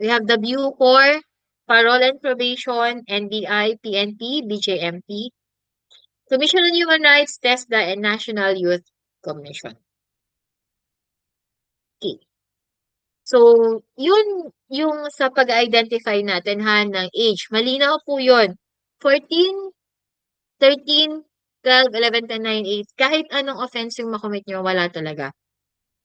We have the Bucor, Parole and Probation, NBI, PNP, BJMP, Commission on Human Rights, TESDA, and National Youth Commission. Okay. So, yun yung sa pag-identify natin ha ng age. Malinaw po yun. 14, 13, 12, 11, 10, 9, 8. Kahit anong offense yung makomit nyo, wala talaga.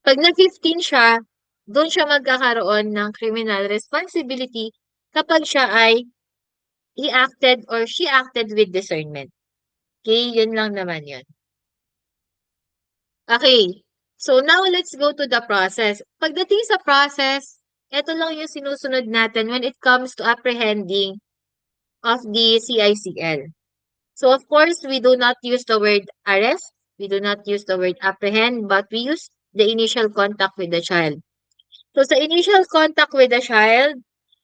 Pag nag-15 siya, doon siya magkakaroon ng criminal responsibility kapag siya ay he acted or she acted with discernment. Okay, yun lang naman yun. Okay, so now let's go to the process. Pagdating sa process, ito lang yung sinusunod natin when it comes to apprehending of the CICL. So of course, we do not use the word arrest, we do not use the word apprehend, but we use the initial contact with the child. So sa initial contact with the child,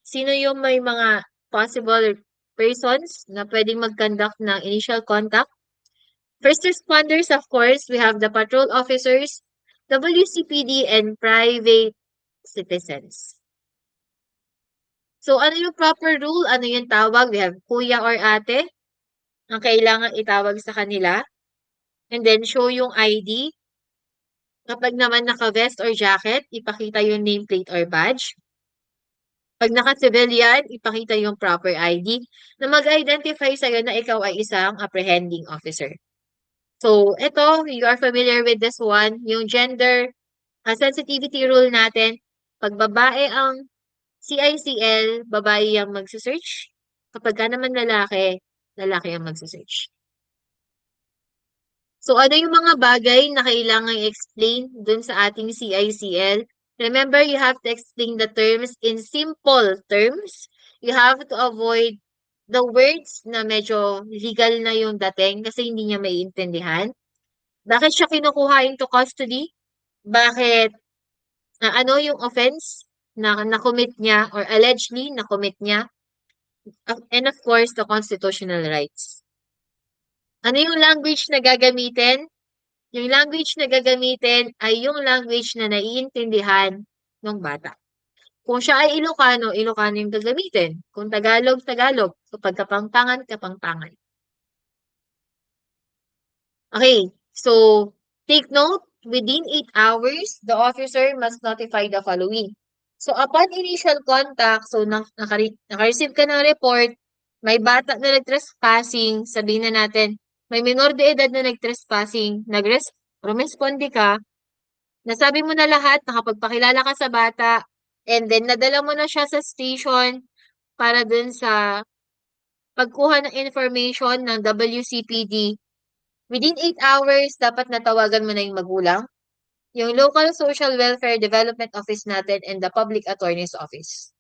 sino yung may mga possible persons na pwedeng mag-conduct ng initial contact? First responders, of course, we have the patrol officers, WCPD, and private citizens. So, ano yung proper rule? Ano yung tawag? We have kuya or ate. Ang kailangan itawag sa kanila. And then, show yung ID. Kapag naman naka-vest or jacket, ipakita yung nameplate or badge. Pag naka-civilian, ipakita yung proper ID na mag-identify sa'yo na ikaw ay isang apprehending officer. So, ito, you are familiar with this one, yung gender sensitivity rule natin. Pag babae ang CICL, babae ang magsa-search. Kapag ka naman lalaki, lalaki ang magsa-search. So, ano yung mga bagay na kailangan i-explain dun sa ating CICL? Remember, you have to explain the terms in simple terms. You have to avoid the words na medyo legal na yung dating kasi hindi niya maiintindihan. Bakit siya kinukuha into custody? Bakit, ano yung offense na na-commit niya or allegedly na-commit niya? And of course, the constitutional rights. Ano yung language na gagamitin? Yung language na gagamitin ay yung language na naiintindihan ng bata. Kung siya ay Ilocano, Ilocano yung gagamitin. Kung Tagalog, Tagalog. Kapag Kapampangan, Kapampangan. Okay, so take note, within 8 hours, the officer must notify the following. So upon initial contact, so naka-receive ka ng report, may bata na nag-trespassing, sabihin na natin, may minor de edad na nag-trespassing, rumisponde ka, nasabi mo na lahat, nakapagpakilala ka sa bata, and then nadala mo na siya sa station para dun sa pagkuha ng information ng WCPD. Within 8 hours, dapat natawagan mo na yung magulang, yung Local Social Welfare Development Office natin, and the Public Attorney's Office.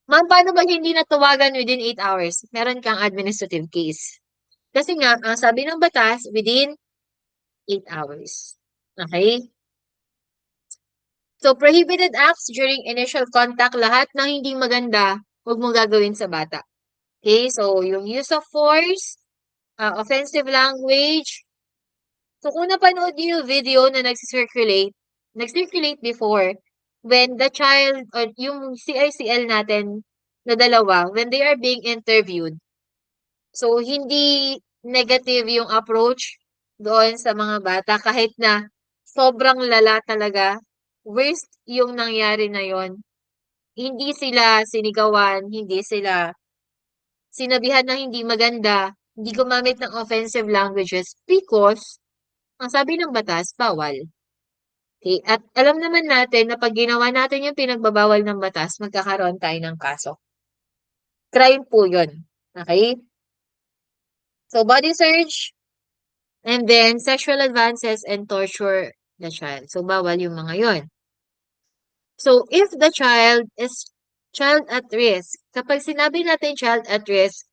Ma'am, paano ba hindi natawagan within 8 hours? Meron kang administrative case. Kasi nga, ang sabi ng batas, within 8 hours. Okay? So, prohibited acts during initial contact, lahat ng hindi maganda, huwag mong gagawin sa bata. Okay? So, yung use of force, offensive language. So, kung napanood niyo yung video na nag-circulate before, when the child, or yung CICL natin na dalawa, when they are being interviewed, so hindi negative yung approach doon sa mga bata, kahit na sobrang lala talaga, worst yung nangyari na yon. Hindi sila sinigawan, hindi sila sinabihan ng hindi maganda, hindi gumamit ng offensive languages because ang sabi ng batas, bawal. Okay? At alam naman natin na pag ginawa natin yung pinagbabawal ng batas, magkakaroon tayo ng kaso. Crime po yun. Okay? So, body search, and then sexual advances and torture the child. So, bawal yung mga yon. So, if the child is child at risk, kapag sinabi natin child at risk,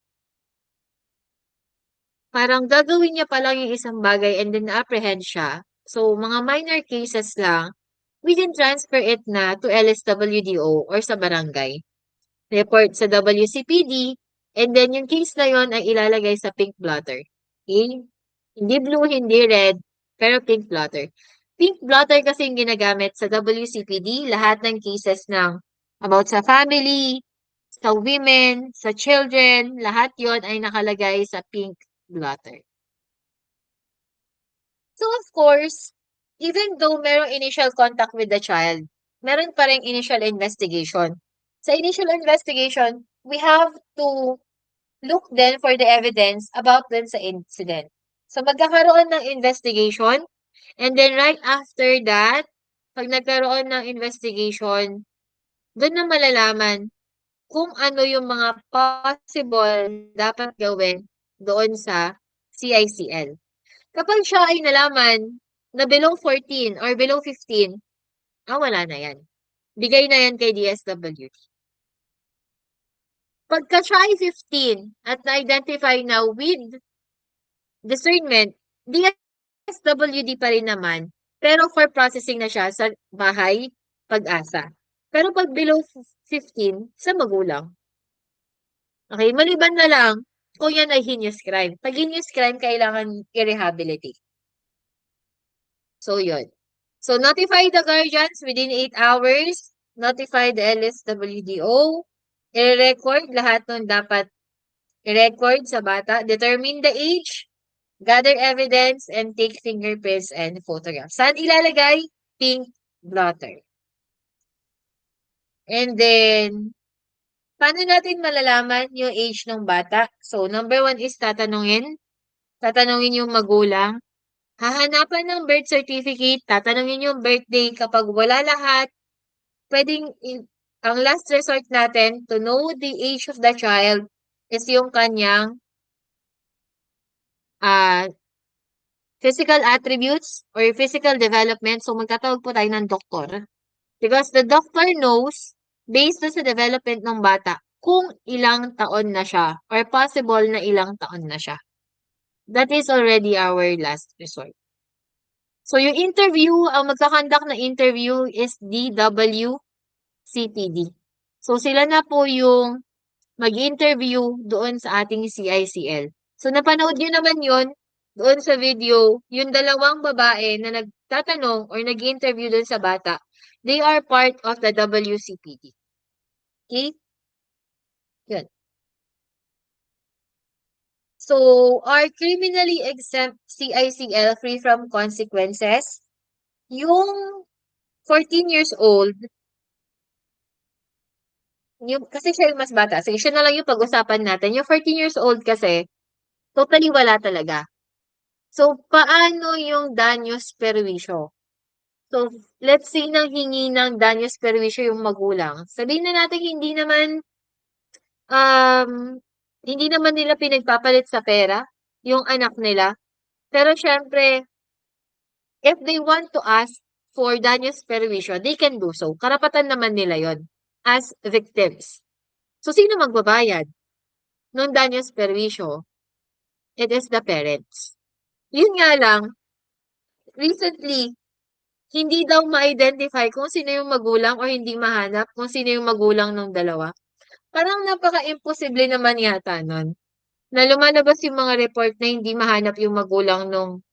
parang gagawin niya pa lang yung isang bagay and then na-apprehend siya. So, mga minor cases lang, we can transfer it na to LSWDO or sa barangay. Report sa WCPD, and then yung case na yon ay ilalagay sa pink blotter. Okay? Hindi blue, hindi red, pero pink blotter. Pink blotter kasi yung ginagamit sa WCPD, lahat ng cases ng about sa family, sa women, sa children, lahat yon ay nakalagay sa pink blotter. So of course, even though merong initial contact with the child, meron pa ring initial investigation. Sa initial investigation, we have to look then for the evidence about dun sa incident. So magkakaroon ng investigation, and then right after that, pag nagkaroon ng investigation, dun na malalaman kung ano yung mga possible dapat gawin doon sa CICL. Kapag siya ay nalaman na below 14 or below 15, wala na yan. Bigay na yan kay DSWD. Pagka siya ay 15 at na-identify na with discernment, DSWD pa rin naman, pero for processing na siya sa bahay pag-asa. Pero pag below 15, sa magulang. Okay, maliban na lang kung yan ay heinous crime. Pag heinous crime, kailangan i-rehabilitate. So, yun. So, notify the guardians within 8 hours. Notify the LSWDO. I-record lahat nun dapat i-record sa bata. Determine the age. Gather evidence and take fingerprints and photographs. Saan ilalagay? Pink blotter. And then, paano natin malalaman yung age ng bata? So, number 1 is tatanungin. Tatanungin yung magulang. Hahanapan ng birth certificate, tatanungin yung birthday. Kapag wala lahat, ang last resort natin to know the age of the child is yung kanyang physical attributes or physical development. So, magtatawag po tayo ng doktor. Because the doctor knows, based sa development ng bata, kung ilang taon na siya or possible na ilang taon na siya. That is already our last resort. So, yung interview, ang magkakandak na interview is DWCPD. So, sila na po yung mag-interview doon sa ating CICL. So, napanood nyo naman yun doon sa video, yung dalawang babae na nagtatanong or nag-interview doon sa bata, they are part of the WCPD. Okay? Yun. So, are criminally exempt CICL free from consequences? Yung 14 years old, kasi siya yung mas bata. Sige, siya na lang yung pag-usapan natin. Yung 14 years old kasi, totally wala talaga. So, paano yung danyos perwisyo? So, let's say nang hingi ng danyos perwisyo yung magulang. Sabihin na natin um, hindi naman nila pinagpapalit sa pera yung anak nila. Pero syempre, if they want to ask for danyos perwisyo, they can do so. Karapatan naman nila yon as victims. So, sino magbabayad nung danyos perwisyo? It is the parents. Yun nga lang, recently, hindi daw ma-identify kung sino yung magulang or hindi mahanap kung sino yung magulang ng dalawa. Parang napaka-imposible naman yata nun na lumalabas yung mga report na hindi mahanap yung magulang nung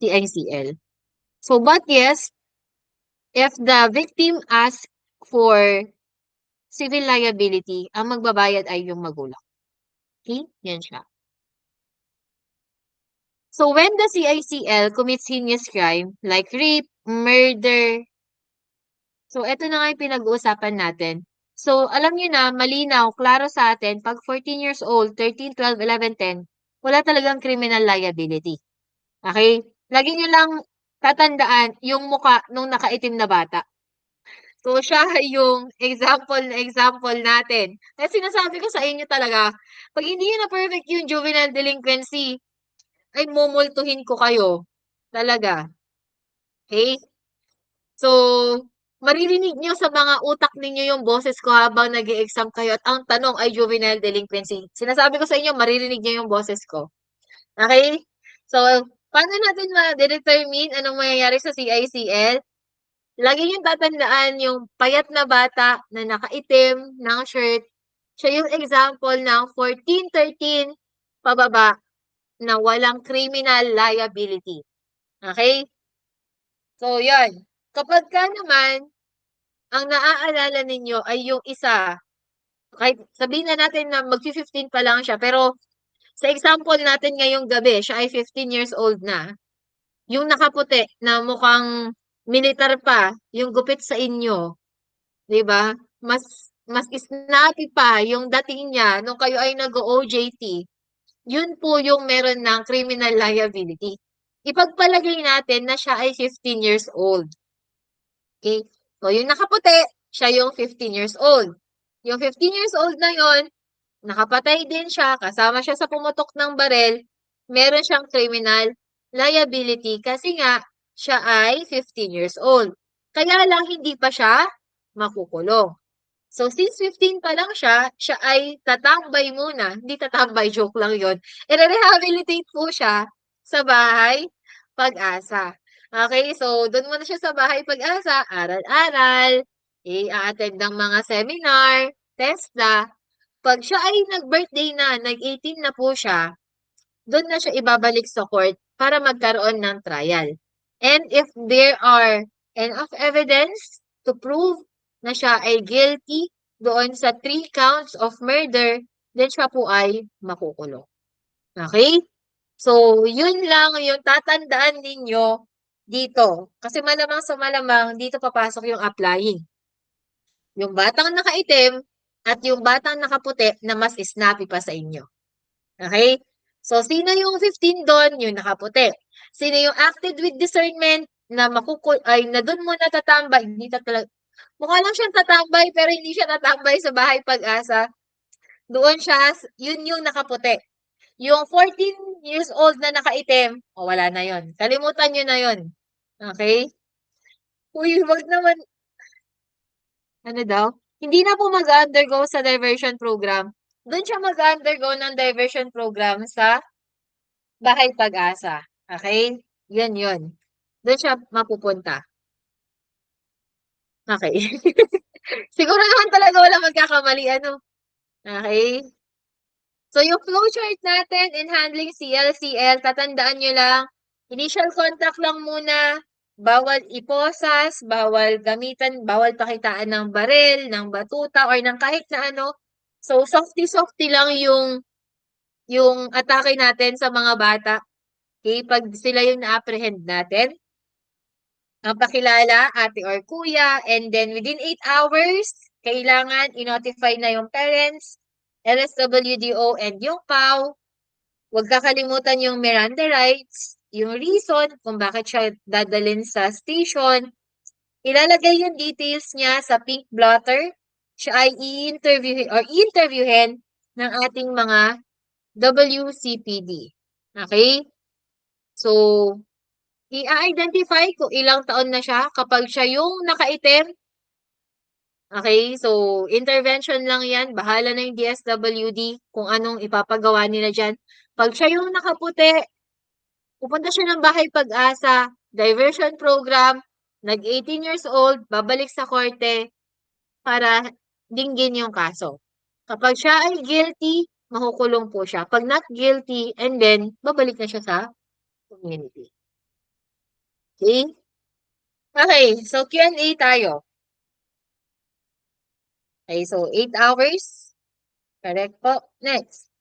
TICL. So, but yes, if the victim asks for civil liability, ang magbabayad ay yung magulang. Okay? Yan siya. So, when the CICL commits heinous crime like rape, murder, so eto na nga yung pinag-uusapan natin. So, alam niyo na, malinaw, klaro sa atin, pag 14 years old, 13, 12, 11, 10, wala talagang criminal liability. Okay? Lagi niyo lang tatandaan yung muka nung nakaitim na bata. So, siya yung example natin. Kasi sinasabi ko sa inyo talaga, pag hindi nyo na perfect yung juvenile delinquency, ay mumultuhin ko kayo. Talaga. Okay? So, maririnig nyo sa mga utak ninyo yung boses ko habang nag exam kayo at ang tanong ay juvenile delinquency. Sinasabi ko sa inyo, maririnig nyo yung boses ko. Okay? So, paano natin ma-determine anong mangyayari sa CICL? Lagi niyong tatandaan yung payat na bata na nakaitim ng shirt. Siya yung example ng 14, 13 pababa na walang criminal liability. Okay? So, yan. Kapag ka naman, ang naaalala ninyo ay yung isa, kahit sabihin na natin na mag-15 pa lang siya, pero sa example natin ngayong gabi, siya ay 15 years old na. Yung nakaputi na mukhang militar pa, yung gupit sa inyo, 'di ba? Mas snappy pa yung dating niya nung kayo ay nag-o-OJT. Yun po yung meron ng criminal liability. Ipagpalagay natin na siya ay 15 years old. Okay? So, yung nakaputi, siya yung 15 years old. Yung 15 years old na yon, nakapatay din siya, kasama siya sa pumutok ng barel, meron siyang criminal liability kasi nga siya ay 15 years old. Kaya lang hindi pa siya makukulong. So, since 15 pa lang siya, siya ay tatambay muna. Hindi tatambay, joke lang yon. I-rehabilitate po siya sa bahay pag-asa. Okay, so doon muna siya sa bahay pag-asa, aral-aral, i-attend ng mga seminar, TESDA. Pag siya ay nag-birthday na, nag-18 na po siya, doon na siya ibabalik sa court para magkaroon ng trial. And if there are enough evidence to prove na siya ay guilty doon sa 3 counts of murder, then siya po ay makukulong. Okay? So, yun lang yung tatandaan ninyo dito. Kasi malamang sa malamang, dito papasok yung applying. Yung batang nakaitim at yung batang nakaputi na mas snappy pa sa inyo. Okay? So, sino yung 15 doon? Yung nakaputi. Sino yung acted with discernment na na doon mo natatambay? Hindi talaga. Mukha lang siyang tatambay pero hindi siya tatambay sa bahay pag-asa. Doon siya, yun yung nakaputi. Yung 14 years old na nakaitim, o wala na yon. Kalimutan nyo na yon. Okay? Uy, wag naman, ano daw? Hindi na po mag-undergo sa diversion program. Doon siya mag-undergo ng diversion program sa bahay pag-asa. Okay? Yun yun. Doon siya mapupunta. Okay. Siguro naman talaga wala magkakamali, ano? Okay? So, yung flowchart natin in handling CLCL, tatandaan nyo lang, initial contact lang muna, bawal iposas, bawal gamitan, bawal pakitaan ng baril, ng batuta, or ng kahit na ano. So, softy-softy lang yung atake natin sa mga bata. Okay? Pag sila yung na-apprehend natin, ang pakilala, ate or kuya, and then within 8 hours, kailangan i-notify na yung parents, LSWDO, and yung PAW. Huwag kakalimutan yung Miranda rights, yung reason kung bakit siya dadalhin sa station. Ilalagay yung details niya sa pink blotter. Siya ay i-interviewin ng ating mga WCPD. Okay? So, i-identify kung ilang taon na siya. Kapag siya yung nakaitim, Okay? So, intervention lang yan. Bahala na yung DSWD kung anong ipapagawa nila dyan. Pag siya yung nakaputi, pupunta siya ng Bahay Pag-asa, diversion program, nag-18 years old, babalik sa korte para dinggin yung kaso. Kapag siya ay guilty, makukulong po siya. Pag not guilty, and then, babalik na siya sa community. Okay? Okay, so Q&A tayo. Okay, so 8 hours. Correct po. Next.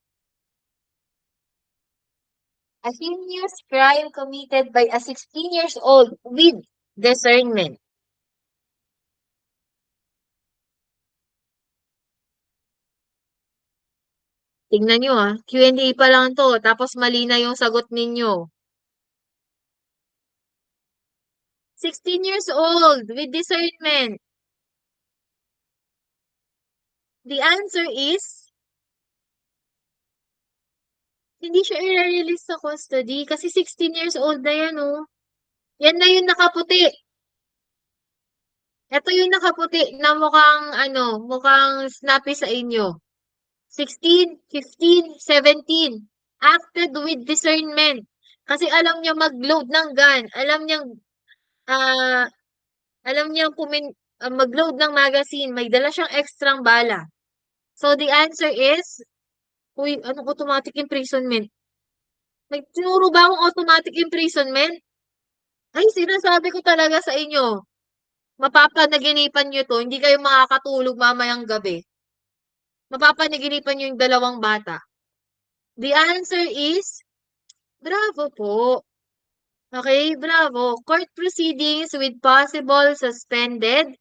A heinous crime committed by a 16 years old with discernment. Tingnan nyo Q&A pa lang to, tapos mali na yung sagot ninyo. 16 years old with discernment. The answer is, hindi siya i-release sa custody kasi 16 years old na yan, oh. Yan na yung nakaputi. Ito yung nakaputi na mukhang, mukhang snappy sa inyo. 16, 15, 17. Acted with discernment. Kasi alam niya mag-load ng gun. Ah, alam niya mag-load ng magazine. May dala siyang extrang bala. So, the answer is, uy, anong automatic imprisonment? May tinuro ba akong automatic imprisonment? Ay, sinasabi ko talaga sa inyo. Mapapanaginipan nyo to. Hindi kayo makakatulog mamayang gabi. Mapapanaginipan nyo yung dalawang bata. The answer is, bravo po. Okay, bravo. Court proceedings with possible suspended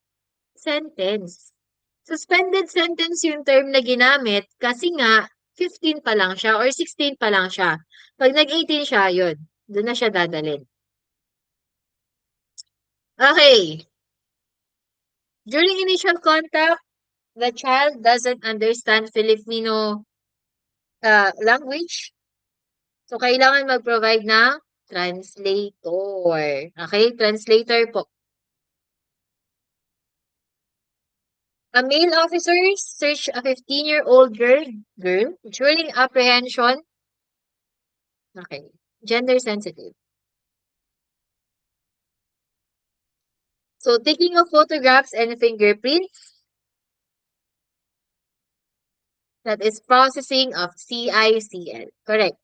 sentence. Suspended sentence yung term na ginamit kasi nga 15 pa lang siya or 16 pa lang siya. Pag nag-18 siya, yun. Doon na siya dadalhin. Okay. During initial contact, the child doesn't understand Filipino language. So, kailangan mag-provide ng translator. Okay? Translator po. A male officer searched a 15-year-old girl during apprehension. Okay. Gender sensitive. So, taking of photographs and fingerprints. That is processing of CICL. Correct.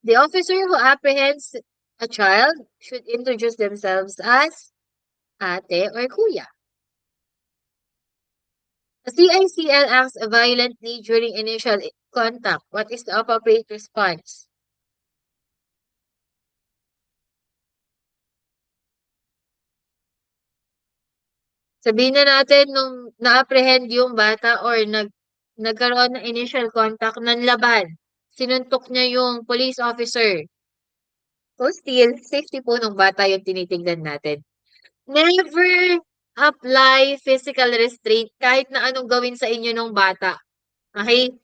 The officer who apprehends a child should introduce themselves as ate or kuya. The CICL acts violently during initial contact. What is the appropriate response? Sabihin na natin nung na-apprehend yung bata or nagkaroon ng initial contact ng laban. Sinuntok niya yung police officer. So still, safety po ng bata yung tinitignan natin. Never apply physical restraint kahit na anong gawin sa inyo ng bata. Okay?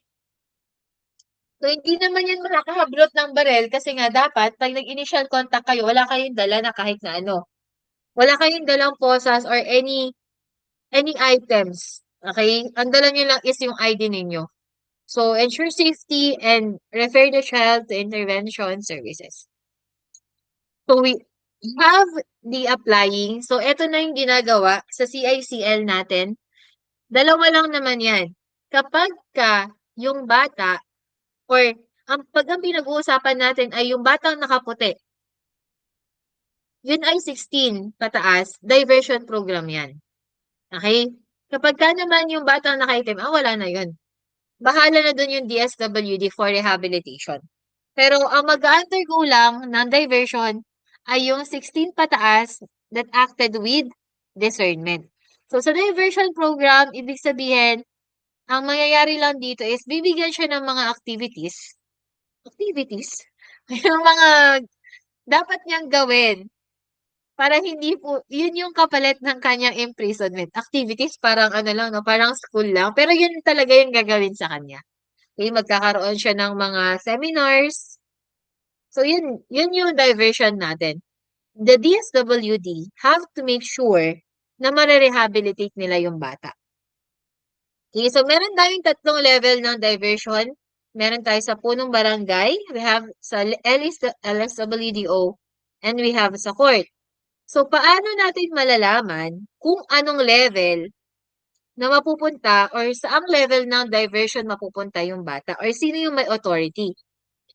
So, hindi naman yan makakahablot ng barel kasi nga dapat, pag nag-initial contact kayo, wala kayong dala na kahit na ano. Wala kayong dalang posas or any items. Okay? Ang dala nyo lang is yung ID ninyo. So, ensure safety and refer the child to intervention services. So, we have the applying. So, ito na yung ginagawa sa CICL natin. Dalawa lang naman yan. Kapag yung bata or pag ang pinag-uusapan natin ay yung batang nakaputi, yun ay 16 pataas, diversion program yan. Okay? Kapag naman yung batang nakaitim, wala na yun. Bahala na dun yung DSWD for rehabilitation. Pero ang mag-undergo lang ng diversion ay yung 16 pataas that acted with discernment. So, sa diversion program, ibig sabihin, ang mangyayari lang dito is bibigyan siya ng mga activities. Activities? Yung mga dapat niyang gawin para hindi po, yun yung kapalit ng kanyang imprisonment. Activities, parang ano lang, no? Parang school lang. Pero yun talaga yung gagawin sa kanya. Okay, magkakaroon siya ng mga seminars. So, yun yung diversion natin. the DSWD have to make sure na mare-rehabilitate nila yung bata. Okay, so meron tayong tatlong level ng diversion. Meron tayo sa punong barangay, we have sa LSWDO, and we have sa court. So, paano natin malalaman kung anong level na mapupunta or saang level ng diversion mapupunta yung bata or sino yung may authority?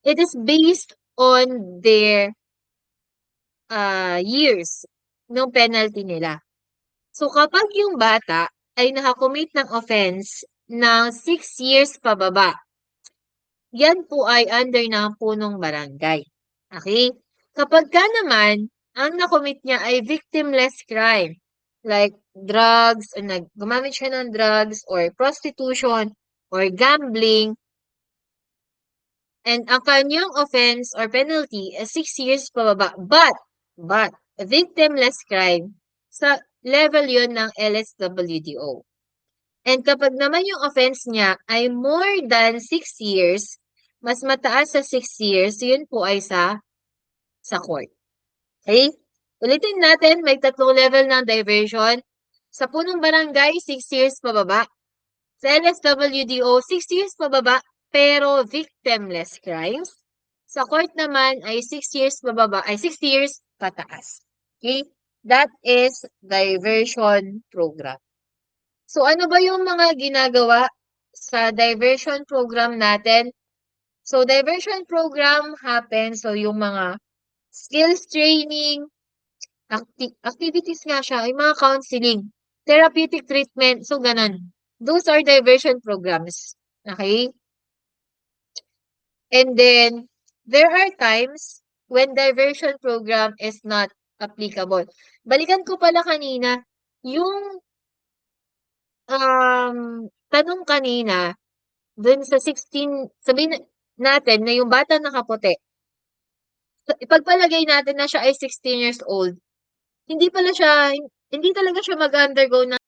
It is based on their years ng penalty nila. So, kapag yung bata ay nakakommit ng offense ng 6 years pababa, yan po ay under ng punong barangay. Okay? Kapag ka naman, ang nakomit niya ay victimless crime, like drugs, o gumamit siya ng drugs, or prostitution, or gambling, and ang kanyang offense or penalty is 6 years pababa. But, victimless crime, sa level yon ng LSWDO. And kapag naman yung offense niya ay more than 6 years, mas mataas sa 6 years, yun po ay sa court. Okay? Ulitin natin, may tatlong level ng diversion. Sa punong barangay, 6 years pababa. Sa LSWDO, 6 years pababa, pero victimless crimes. Sa court naman ay 6 years pababa, ay 6 years pataas. Okay? That is diversion program. So, ano ba yung mga ginagawa sa diversion program natin? So, diversion program happens, so yung mga skills training, activities nga siya, yung mga counseling, therapeutic treatment, so ganun. Those are diversion programs. Okay? And then, there are times when diversion program is not applicable. Balikan ko pala kanina, yung tanong kanina, dun sa 16, sabihin natin na yung bata nakaputi, ipagpalagay natin na siya ay 16 years old, hindi talaga siya mag-undergo ng